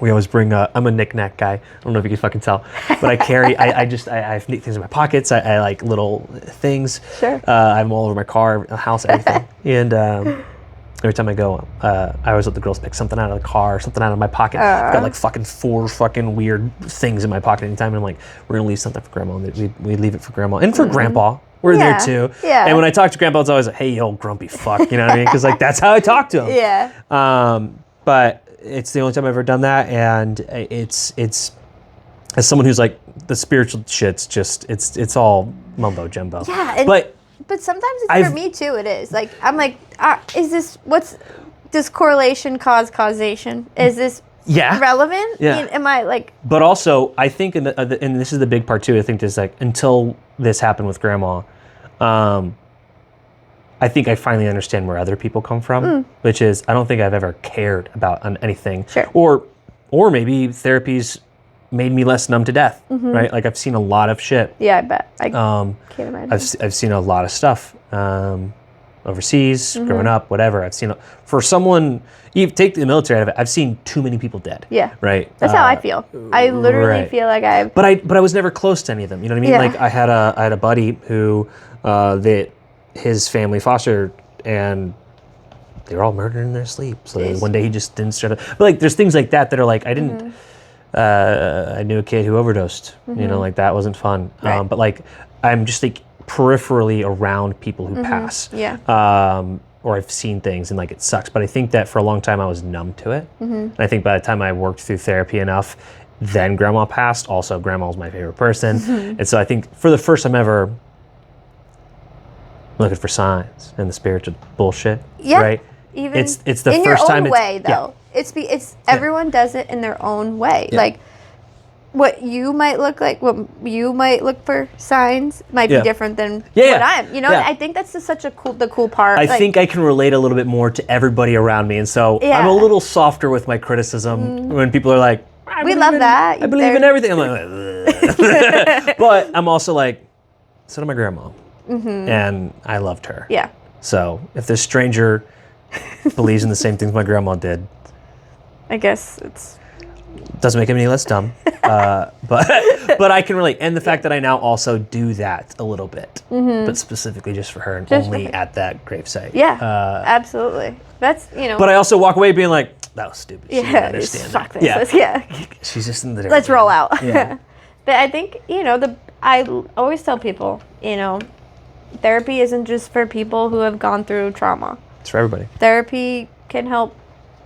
We always bring, I'm a knick-knack guy. I don't know if you can fucking tell, but I carry, I have neat things in my pockets. I like little things. Sure. I have them all over my car, house, everything. And every time I go, I always let the girls pick something out of the car, something out of my pocket. I've got like fucking 4 fucking weird things in my pocket anytime. And I'm like, we're going to leave something for grandma. And we leave it for grandma. And for grandpa. We're there too. Yeah. And when I talk to grandpa, it's always like, hey, you old grumpy fuck. You know what I mean? Because like, that's how I talk to him. Yeah. But it's the only time I've ever done that, and it's as someone who's like the spiritual shit's just it's all mumbo jumbo. Yeah, but sometimes it's for me too. It is like I'm like, is this does correlation cause causation? Is this relevant? Yeah. Am I like? But also, I think and this is the big part too. I think there's like until this happened with grandma. I think I finally understand where other people come from, which is I don't think I've ever cared about anything. Sure. Or maybe therapy's made me less numb to death, right? Like I've seen a lot of shit. Yeah, I bet. I can't imagine. I've seen a lot of stuff overseas, growing up, whatever. I've seen for someone, you take the military out of it. I've seen too many people dead. Yeah. Right. That's how I feel. I literally feel like I've. But I was never close to any of them. You know what I mean? Yeah. Like I had a buddy who his family fostered, and they were all murdered in their sleep. So one day he just didn't start. But like, there's things like that are like I didn't. I knew a kid who overdosed. You know, like that wasn't fun. Right. But like, I'm just like peripherally around people who pass. Yeah. Or I've seen things and like it sucks. But I think that for a long time I was numb to it. And I think by the time I worked through therapy enough, then grandma passed. Also, grandma was my favorite person. And so I think for the first time ever, looking for signs and the spiritual bullshit. Yeah. Right. Even it's the in first your time own way though. It's everyone does it in their own way. Like what you might look like, what you might look for signs might be different than what I'm. You know, I think that's just such the cool part. I think I can relate a little bit more to everybody around me, and so I'm a little softer with my criticism when people are like, "We love that." I believe in everything. I'm like, but I'm also like, so did my grandma, and I loved her. Yeah. So if this stranger believes in the same things my grandma did. I guess it's... Doesn't make him any less dumb. But I can relate. And the fact that I now also do that a little bit. But specifically just for her and just only at that gravesite. Yeah, absolutely. That's, But I also walk away being like, that was stupid. She didn't understand fuck that. this. Yeah. She's just in the Let's roll out. Yeah. But I think, I always tell people, therapy isn't just for people who have gone through trauma. It's for everybody. Therapy can help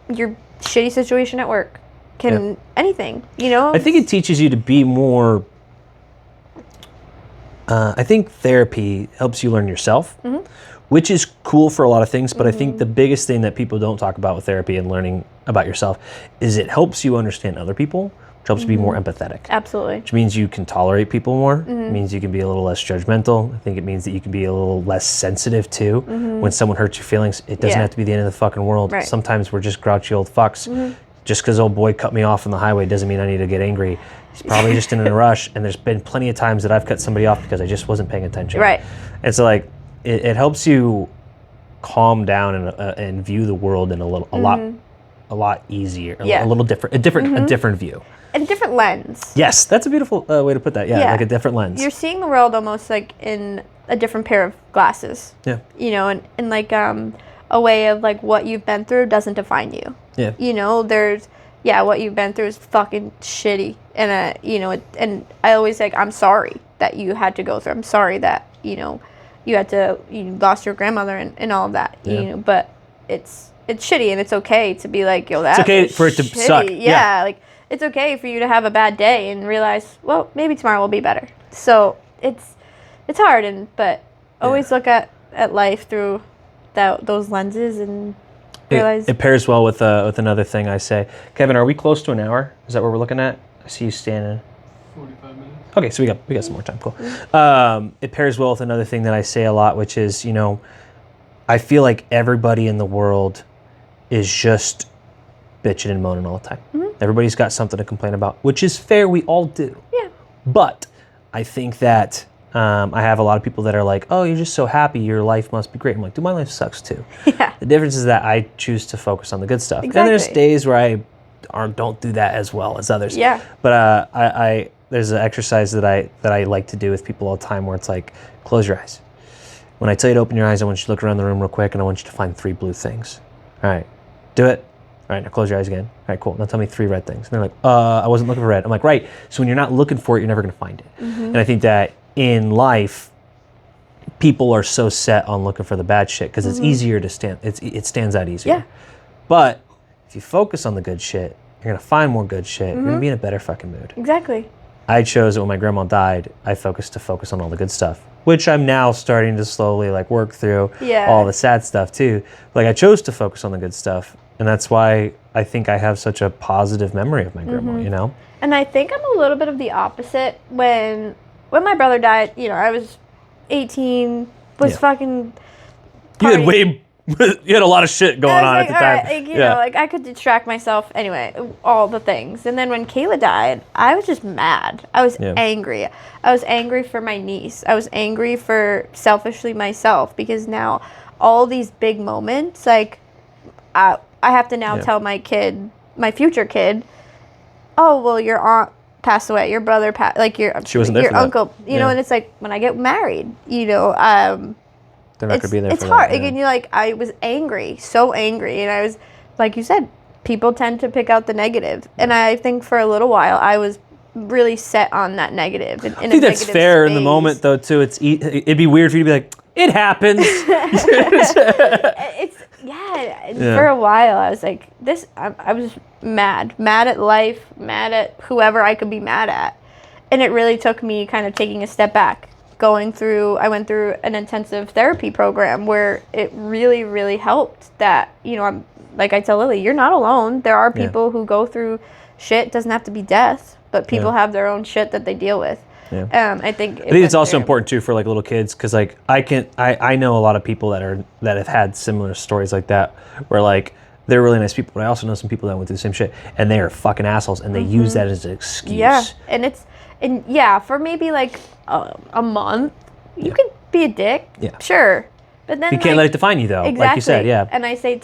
your shitty situation at work. Anything, I think it teaches you to be more... I think therapy helps you learn yourself, which is cool for a lot of things, but I think the biggest thing that people don't talk about with therapy and learning about yourself is it helps you understand other people, which helps you be more empathetic. Absolutely. Which means you can tolerate people more. It means you can be a little less judgmental. I think it means that you can be a little less sensitive too. When someone hurts your feelings, it doesn't have to be the end of the fucking world. Right. Sometimes we're just grouchy old fucks. Just because old boy cut me off on the highway doesn't mean I need to get angry. He's probably just in a rush, and there's been plenty of times that I've cut somebody off because I just wasn't paying attention. Right. And so like, it helps you calm down and view the world in a lot easier, a little different, a different view. A different lens. Yes, that's a beautiful way to put that. Yeah, like a different lens. You're seeing the world almost like in a different pair of glasses. Yeah. And like a way of like what you've been through doesn't define you. Yeah. There's what you've been through is fucking shitty, and and I always like, I'm sorry that you had to go through. I'm sorry that you had to, you lost your grandmother and all of that. But it's shitty, and it's okay to be like, yo, that's okay for it to shitty. suck. Yeah, like it's okay for you to have a bad day and realize, well, maybe tomorrow will be better. So it's hard, but always look at life through those lenses and realize it pairs well with another thing I say. Kevin, are we close to an hour? Is that what we're looking at? I see you standing. 45 minutes. Okay, so we got some more time. Cool. It pairs well with another thing that I say a lot, which is, I feel like everybody in the world is just bitching and moaning all the time. Everybody's got something to complain about, which is fair. We all do. Yeah. But I think that I have a lot of people that are like, oh, you're just so happy. Your life must be great. I'm like, dude, my life sucks too. Yeah. The difference is that I choose to focus on the good stuff. Exactly. And there's days where I don't do that as well as others. Yeah. But I there's an exercise that I like to do with people all the time where it's like, close your eyes. When I tell you to open your eyes, I want you to look around the room real quick, and I want you to find 3 blue things. All right, do it. All right, now close your eyes again. All right, cool. Now tell me 3 red things. And they're like, I wasn't looking for red. I'm like, right. So when you're not looking for it, you're never going to find it. And I think that in life, people are so set on looking for the bad shit because it's easier to stand. It stands out easier. Yeah. But if you focus on the good shit, you're going to find more good shit. You're going to be in a better fucking mood. Exactly. I chose that when my grandma died, I focused on all the good stuff, which I'm now starting to slowly like work through all the sad stuff too. Like I chose to focus on the good stuff, and that's why I think I have such a positive memory of my grandma, And I think I'm a little bit of the opposite. When my brother died, I was 18, was fucking partying. You had a lot of shit going on at the time. Right, I could distract myself anyway, all the things. And then when Kayla died, I was just mad. I was angry. I was angry for my niece. I was angry for selfishly myself because now all these big moments, like I have to now tell my kid, my future kid, oh, well, your aunt passed away, your brother passed, like she wasn't there your for that. uncle, know, and it's like when I get married, they're not going to be there it's for hard. that. And you're like, I was angry, so angry. And I was, like you said, people tend to pick out the negative. And I think for a little while, I was really set on that negative. I think that's fair in the moment, though, too. It'd be weird for you to be like, it happens. For a while, I was like, I was mad at life, mad at whoever I could be mad at. And it really took me kind of taking a step back. I went through an intensive therapy program where it really, really helped that, I'm like I tell Lily, you're not alone. There are people who go through shit. It doesn't have to be death, but people have their own shit that they deal with. Yeah. I think it's also important too for like little kids because like I know a lot of people that have had similar stories like that where like they're really nice people, but I also know some people that went through the same shit and they are fucking assholes and they use that as an excuse. Yeah, and for maybe like a month, you could be a dick. Yeah. Sure. But then you can't let it define you, though. Exactly. Like you said, yeah. And I say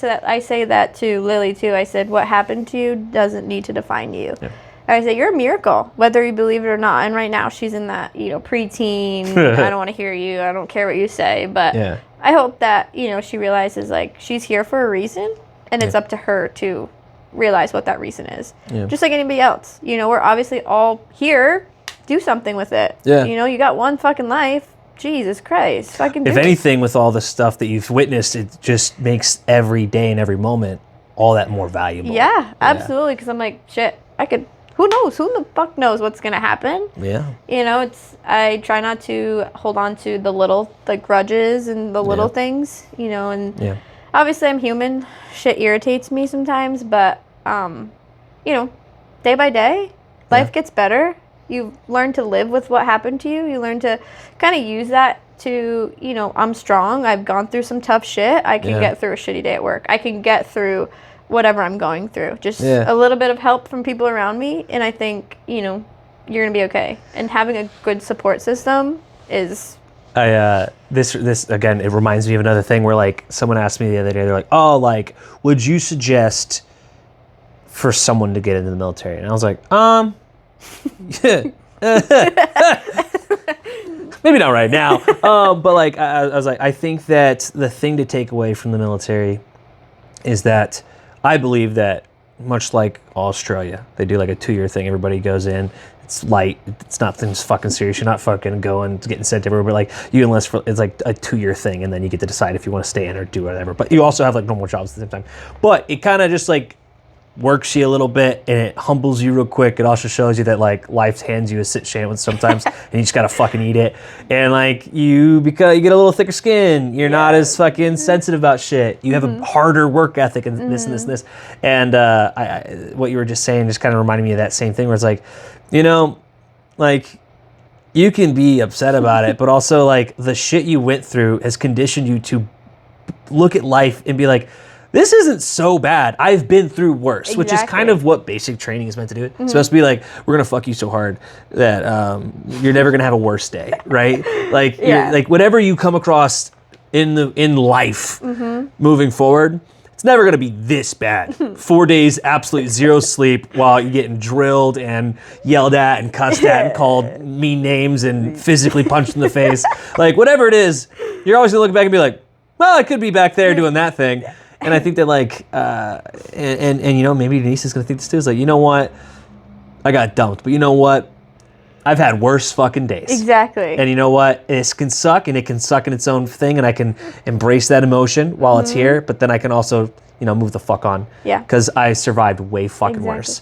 that to Lily too. I said, what happened to you doesn't need to define you. Yeah. I say, you're a miracle, whether you believe it or not. And right now she's in that, preteen, I don't want to hear you, I don't care what you say. But I hope that, she realizes, like, she's here for a reason, and it's up to her to realize what that reason is. Yeah. Just like anybody else. We're obviously all here, do something with it. Yeah. You got one fucking life. Jesus Christ. Fucking do If anything, with all the stuff that you've witnessed, it just makes every day and every moment all that more valuable. Yeah, absolutely. Because I'm like, shit, who knows? Who the fuck knows what's going to happen? Yeah. I try not to hold on to the grudges and the little things, and obviously I'm human. Shit irritates me sometimes, but, day by day, life gets better. You learn to live with what happened to you. You learn to kind of use that to, I'm strong. I've gone through some tough shit. I can get through a shitty day at work. I can get through whatever I'm going through. Just a little bit of help from people around me, and I think, you're going to be okay. And having a good support system is... This again, it reminds me of another thing where, like, someone asked me the other day, they're like, oh, like, would you suggest for someone to get into the military? And I was like, maybe not right now. But like, I was like, I think that the thing to take away from the military is that I believe that, much like Australia, they do like a 2-year thing. Everybody goes in. It's light. It's nothing fucking serious. You're not fucking going, getting sent everywhere. But like, you enlist for, it's like a 2-year thing, and then you get to decide if you want to stay in or do whatever. But you also have like normal jobs at the same time. But it kind of just like works you a little bit, and it humbles you real quick. It also shows you that like life hands you a shit sandwich sometimes, and you just gotta fucking eat it. And like because you get a little thicker skin, you're not as fucking sensitive about shit. You have a harder work ethic, and this and this and this. And what you were just saying just kind of reminded me of that same thing, where it's like, like, you can be upset about it, but also like the shit you went through has conditioned you to look at life and be like, this isn't so bad. I've been through worse, which is kind of what basic training is meant to do. It's supposed to be like, we're going to fuck you so hard that you're never going to have a worse day, right? Like, like whatever you come across in life moving forward, it's never going to be this bad. 4 days, absolute zero sleep while you're getting drilled and yelled at and cussed at and called mean names and physically punched in the face. Like, whatever it is, you're always going to look back and be like, well, I could be back there doing that thing. And I think that like, and maybe Denise is going to think this too. Is like, you know what? I got dumped, but you know what? I've had worse fucking days. Exactly. And you know what? This can suck, and it can suck in its own thing, and I can embrace that emotion while it's here, but then I can also, move the fuck on. Yeah. Because I survived way fucking worse.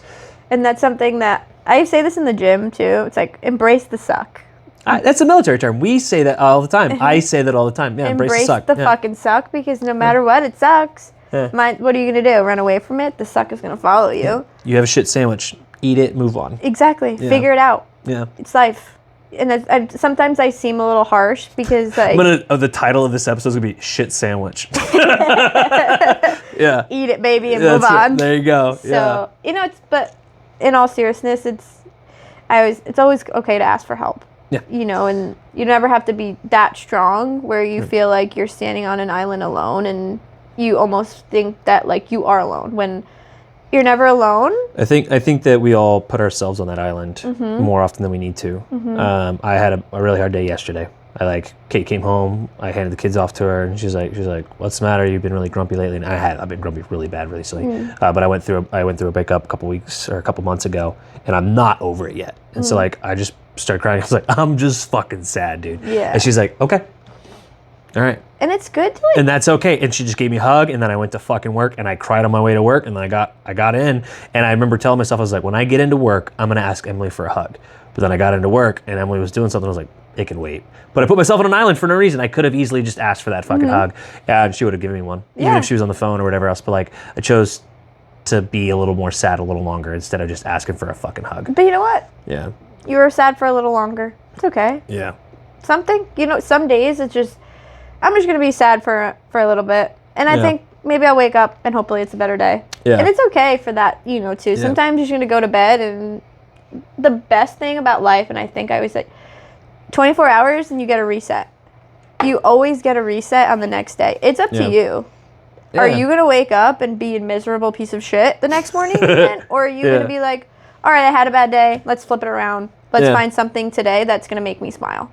And that's something that, I say this in the gym too. It's like, embrace the suck. That's a military term. We say that all the time. I say that all the time. Yeah, embrace the suck. Fucking suck, because no matter what, it sucks. Yeah. What are you going to do? Run away from it? The suck is going to follow you. Yeah. You have a shit sandwich. Eat it, move on. Exactly. Yeah. Figure it out. Yeah. It's life. And sometimes I seem a little harsh because like... the title of this episode is going to be Shit Sandwich. Yeah. Eat it, baby, and move on. There you go. So, but in all seriousness, it's always okay to ask for help. Yeah. And you never have to be that strong where you feel like you're standing on an island alone, and you almost think that like you are alone when you're never alone. I think that we all put ourselves on that island more often than we need to. I had a really hard day yesterday. Kate came home, I handed the kids off to her, and she's like, what's the matter? You've been really grumpy lately. And I've been grumpy really bad recently. But I went through a breakup a couple months ago, and I'm not over it yet. And so like, I just started crying. I was like, I'm just fucking sad, dude. Yeah. And she's like, okay. All right. And it's good to and that's okay. And she just gave me a hug, and then I went to fucking work, and I cried on my way to work, and then I got in, and I remember telling myself, I was like, when I get into work, I'm gonna ask Emily for a hug. But then I got into work, and Emily was doing something. I was like, it can wait. But I put myself on an island for no reason. I could have easily just asked for that fucking hug, and she would have given me one, even if she was on the phone or whatever else. But like, I chose to be a little more sad a little longer instead of just asking for a fucking hug. But you know what? Yeah. You were sad for a little longer. It's okay. Yeah. Some days it's just, I'm just going to be sad for a little bit. And I think maybe I'll wake up and hopefully it's a better day. Yeah. And it's okay for that, too. Yeah. Sometimes you're going to go to bed, and the best thing about life, and I think I always say, 24 hours and you get a reset. you always get a reset on the next day. It's up to you. Yeah. Are you going to wake up and be a miserable piece of shit the next morning again? Or are you going to be like, all right, I had a bad day. Let's flip it around. Let's find something today that's going to make me smile.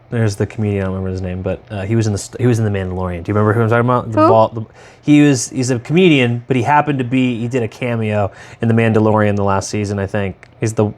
There's the comedian, I don't remember his name, but he was in the Mandalorian. Do you remember who I'm talking about? He's a comedian, but he did a cameo in the Mandalorian the last season, I think. He's the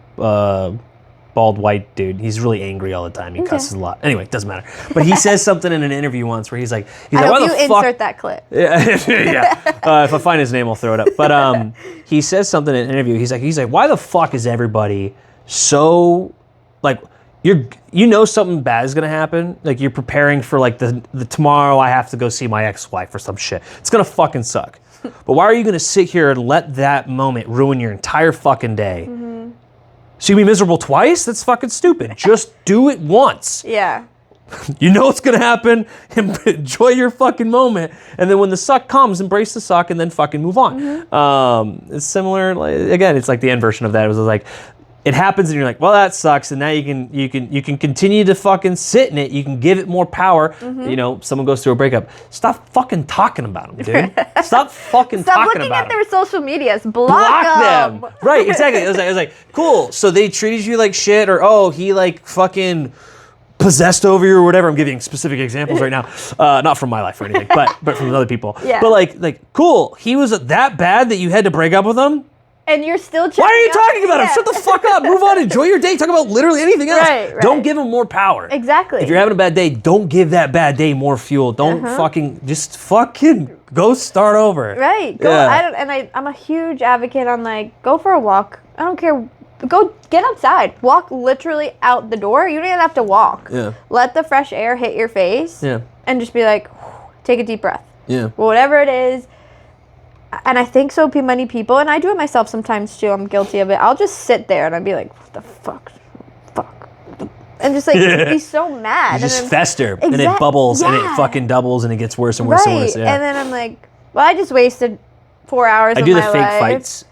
bald white dude. He's really angry all the time. He cusses a lot. Anyway, it doesn't matter. But he says something in an interview once where he's like, I hope you insert that clip. Yeah. If I find his name, I'll throw it up. But he says something in an interview. He's like, why the fuck is everybody so like, you know something bad is gonna happen. Like you're preparing for like the tomorrow I have to go see my ex-wife or some shit. It's gonna fucking suck. But why are you gonna sit here and let that moment ruin your entire fucking day? Mm-hmm. So you be miserable twice? That's fucking stupid. Just do it once. Yeah. You know what's gonna happen. Enjoy your fucking moment, and then when the suck comes, embrace the suck, and then fucking move on. Mm-hmm. It's similar. Again, it's like the end version of that. It was like. It happens and you're like, well, that sucks, and now you can continue to fucking sit in it. You can give it more power. Mm-hmm. You know, someone goes through a breakup. Stop fucking talking about them, dude. Stop fucking talking about them. Stop looking at their social medias. Block them. Right, exactly. It was like, cool. So they treated you like shit, or he like fucking possessed over you or whatever. I'm giving specific examples right now, not from my life or anything, but from other people. Yeah. But like, cool. He was that bad that you had to break up with him. And you're still checking. Why are you talking about him? Shut the fuck up. Move on. Enjoy your day. Talk about literally anything else. Right. Don't give him more power. Exactly. If you're having a bad day, don't give that bad day more fuel. Don't just fucking go start over. Right. Go. Yeah. I'm a huge advocate on like go for a walk. I don't care. Go get outside. Walk literally out the door. You don't even have to walk. Yeah. Let the fresh air hit your face. Yeah. And just be like, take a deep breath. Yeah. Whatever it is. And I think so many people, and I do it myself sometimes too, I'm guilty of it. I'll just sit there and I'd be like, what the fuck? And just like be so mad. You just fester and it bubbles and it fucking doubles and it gets worse and worse and worse. Yeah. And then I'm like, well, I just wasted 4 hours of my life.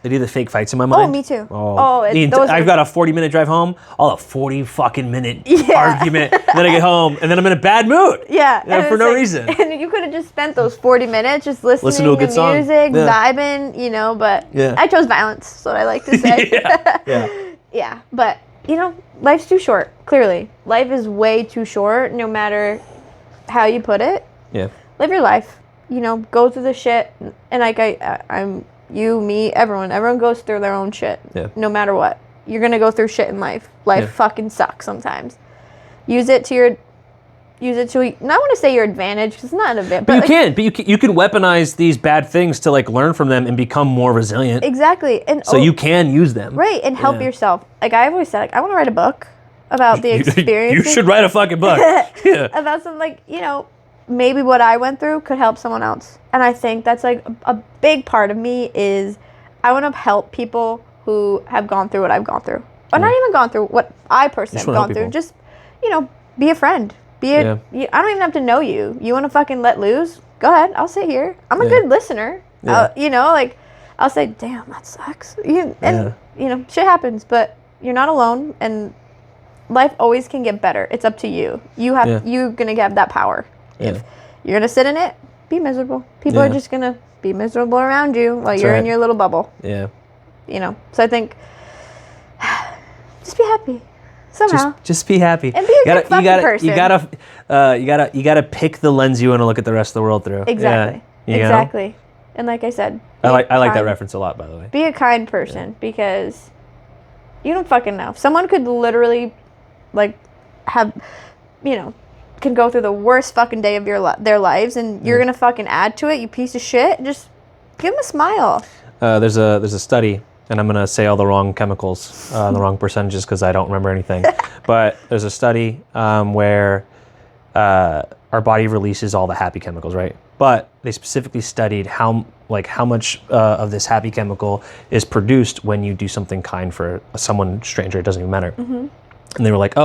I do the fake fights in my mind. Oh, me too. I've got a 40-minute drive home. I'll have 40 fucking minute argument. Then I get home and then I'm in a bad mood. Yeah. For no reason. And you could have just spent those 40 minutes just listening to good music, vibing, but I chose violence. That's what I like to say. Yeah. But, life's too short, clearly. Life is way too short, no matter how you put it. Yeah. Live your life. Go through the shit, and like I'm you, me, everyone goes through their own shit. Yeah. No matter what, you're gonna go through shit in life. Life fucking sucks sometimes. Use it to not want to say your advantage because it's not an advantage. But you can weaponize these bad things to like learn from them and become more resilient. Exactly, and so you can use them. Right, and help yourself. Like I've always said, I want to write a book about the experience. You should write a fucking book. About some maybe what I went through could help someone else. And I think that's like a big part of me is I want to help people who have gone through what I've gone through. Or not even gone through what I personally have gone through. Just, be a friend. I don't even have to know you. You want to fucking let loose? Go ahead. I'll sit here. I'm a good listener. Yeah. I'll say, damn, that sucks. Shit happens, but you're not alone. And life always can get better. It's up to you. You're going to have that power. If you're going to sit in it, be miserable. People are just going to be miserable around you while you're in your little bubble. Yeah. So I think, just be happy. Somehow. Just be happy. And be a good fucking person. You gotta pick the lens you want to look at the rest of the world through. Exactly. Yeah. Exactly. And like I said, I like that reference a lot, by the way. Be a kind person because you don't fucking know. Someone could literally, can go through the worst fucking day of their lives, and you're gonna fucking add to it, you piece of shit. Just give them a smile. There's a study, and I'm gonna say all the wrong chemicals, the wrong percentages because I don't remember anything. But there's a study where our body releases all the happy chemicals, right? But they specifically studied how much of this happy chemical is produced when you do something kind for someone stranger. It doesn't even matter. Mm-hmm. And they were like,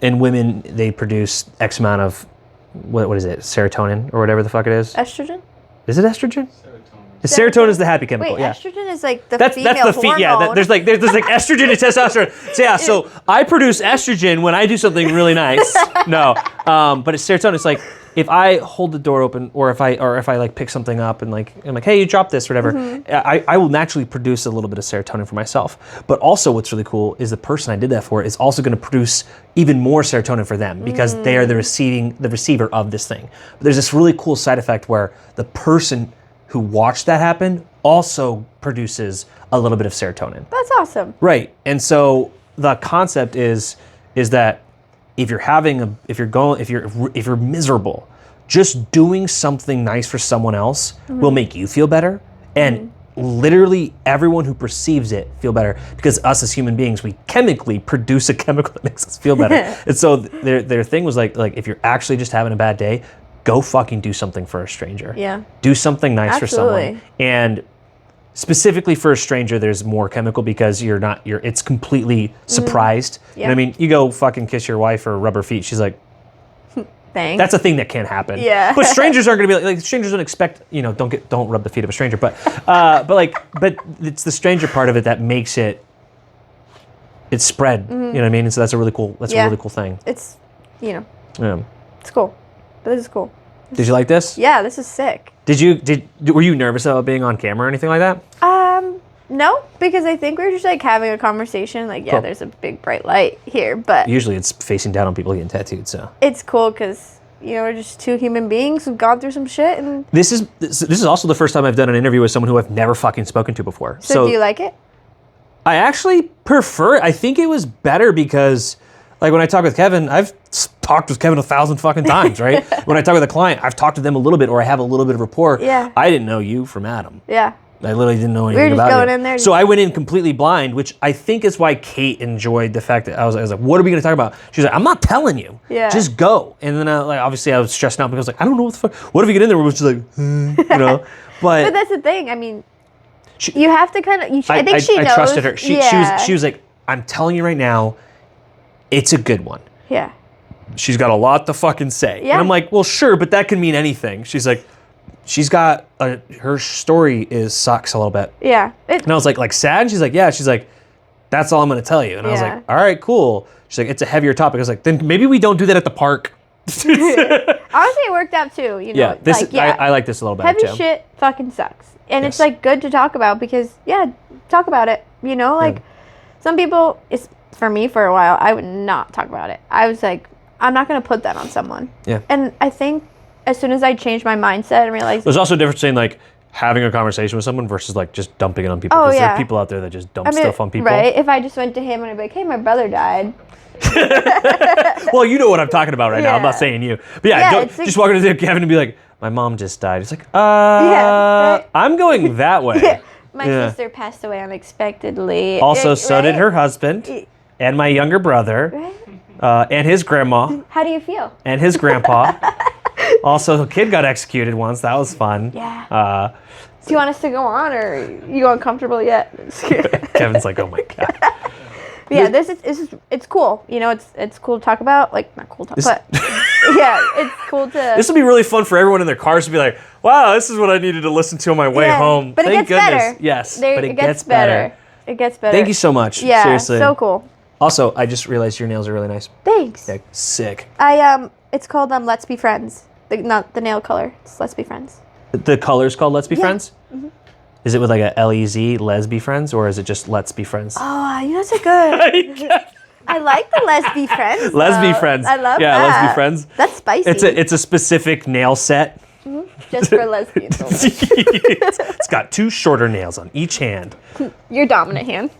in women, they produce X amount of, what is it, serotonin or whatever the fuck it is? Estrogen? Is it estrogen? Serotonin is the happy chemical. Wait, yeah. estrogen is like the female hormone. Yeah, there's like estrogen and testosterone. So yeah, so I produce estrogen when I do something really nice. No, but it's serotonin. It's like if I hold the door open, or if I like pick something up and like I'm like, hey, you dropped this, or whatever. I will naturally produce a little bit of serotonin for myself. But also, what's really cool is the person I did that for is also going to produce even more serotonin for them because they are the receiver of this thing. But there's this really cool side effect where the person who watched that happen also produces a little bit of serotonin. That's awesome. Right. And so the concept is that if you're miserable, just doing something nice for someone else will make you feel better, and literally everyone who perceives it feel better, because us as human beings, we chemically produce a chemical that makes us feel better. And so their thing was like if you're actually just having a bad day, go fucking do something for a stranger. Yeah. Do something nice for Absolutely. someone. And specifically for a stranger, there's more chemical because it's completely surprised. Yeah. And I mean, you go fucking kiss your wife or rub her feet, she's like, Thanks. that's a thing that can happen. Yeah. But strangers aren't gonna be like strangers don't expect, don't rub the feet of a stranger. But it's the stranger part of it that makes it's spread. You know what I mean? And so that's a really cool thing. It's, Yeah. it's cool. This is cool. Did you like this? Yeah, this is sick. Were you nervous about being on camera or anything like that? No, because I think we were just like having a conversation. Like, yeah, Cool. there's a big bright light here, but Usually it's facing down on people getting tattooed, so. it's cool because we're just two human beings who've gone through some shit. And This is also the first time I've done an interview with someone who I've never fucking spoken to before. so do you like it? I actually prefer it. I think it was better because, like, when I talk with Kevin, I've talked with Kevin 1,000 fucking times, right? When I talk with a client, I've talked to them a little bit, or I have a little bit of rapport. Yeah. I didn't know you from Adam. Yeah. I literally didn't know anything just about going you. in there. So I went in completely blind, which I think is why Kate enjoyed the fact that I was like, what are we going to talk about? She was like, I'm not telling you. Yeah. Just go. And then obviously I was stressing out because I was like, I don't know what the fuck. What if we get in there? We're just like, But But that's the thing. I mean, you have to kind of. I think she knows. I trusted her. She Yeah. was like, I'm telling you right now, it's a good one. Yeah. She's got a lot to fucking say. Yeah. And I'm like, well, sure, but that can mean anything. She's like, she's got her story sucks a little bit. Yeah. And I was like sad? And she's like, yeah. She's like, that's all I'm going to tell you. And I was Yeah. like, all right, cool. She's like, it's a heavier topic. I was like, then maybe we don't do that at the park. Honestly, it worked out too. Yeah, I like this a little better heavy too. shit fucking sucks, and Yes. it's like good to talk about because talk about it. Some people, it's for me for a while. I would not talk about it. I was like, I'm not gonna put that on someone. Yeah. And I think as soon as I changed my mindset and realized, There's also a difference between like having a conversation with someone versus like just dumping it on people. Oh, Because there yeah. are people out there that just dump stuff on people. right? If I just went to him and I'd be like, hey, my brother died. Well, you know what I'm talking about right now. I'm not Yeah. saying you. But yeah, Yeah, don't it's like- just walk into Kevin and be like, my mom just died. It's like, right. I'm going that way. My Yeah. sister passed away unexpectedly. Also, so did Right? her husband and my younger brother and his grandma How do you feel? and his grandpa. Also, a kid got executed once. That was fun. Yeah. Do you want us to go on, or are you uncomfortable yet? Kevin's like, oh my God. Yeah, this is it's cool. It's cool to talk about. Like, not cool to talk, but yeah, it's cool to. This would be really fun for everyone in their cars to be like, wow, this is what I needed to listen to on my way Yeah, home. but it Thank gets goodness. better. Yes, There- but it gets better. It gets better. Thank you so much. Yeah, Seriously. so cool. Also, I just realized your nails are really nice. Thanks. Yeah, sick. It's called Let's Be Friends. Not the nail color. It's Let's Be Friends. The color's called Let's Be Yeah. Friends? Mm-hmm. Is it with like a L-E-Z, Les Be Friends, or is it just Let's Be Friends? Oh, that's a good. I like the Let's Be Friends. Les Be though. Friends. I love yeah, that. Let's Be Friends. That's spicy. It's a specific nail set. Just for lesbians. only. It's got 2 shorter nails on each hand. Your dominant hand.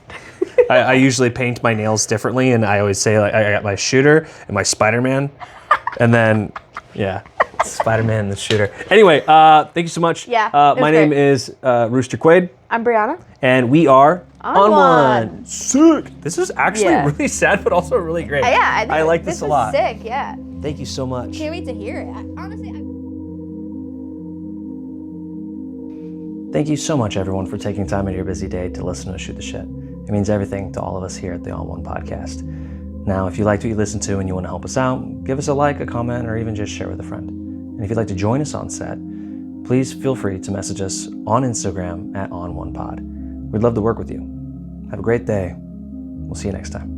I usually paint my nails differently, and I always say like I got my shooter and my Spider-Man, and then Spider-Man and the shooter. Anyway, thank you so much. Yeah, it my was name great. is Rooster Quade, I'm Briana. and we are On One. Sick. This is actually Yeah. really sad, but also really great. Yeah, I like this a lot. Sick. Yeah. Thank you so much. Can't wait to hear it. Honestly. Thank you so much, everyone, for taking time out of your busy day to listen to us shoot the shit. It means everything to all of us here at the On One podcast. Now, if you liked what you listened to and you want to help us out, give us a like, a comment, or even just share with a friend. And if you'd like to join us on set, please feel free to message us on Instagram at OnOnePod. We'd love to work with you. Have a great day. We'll see you next time.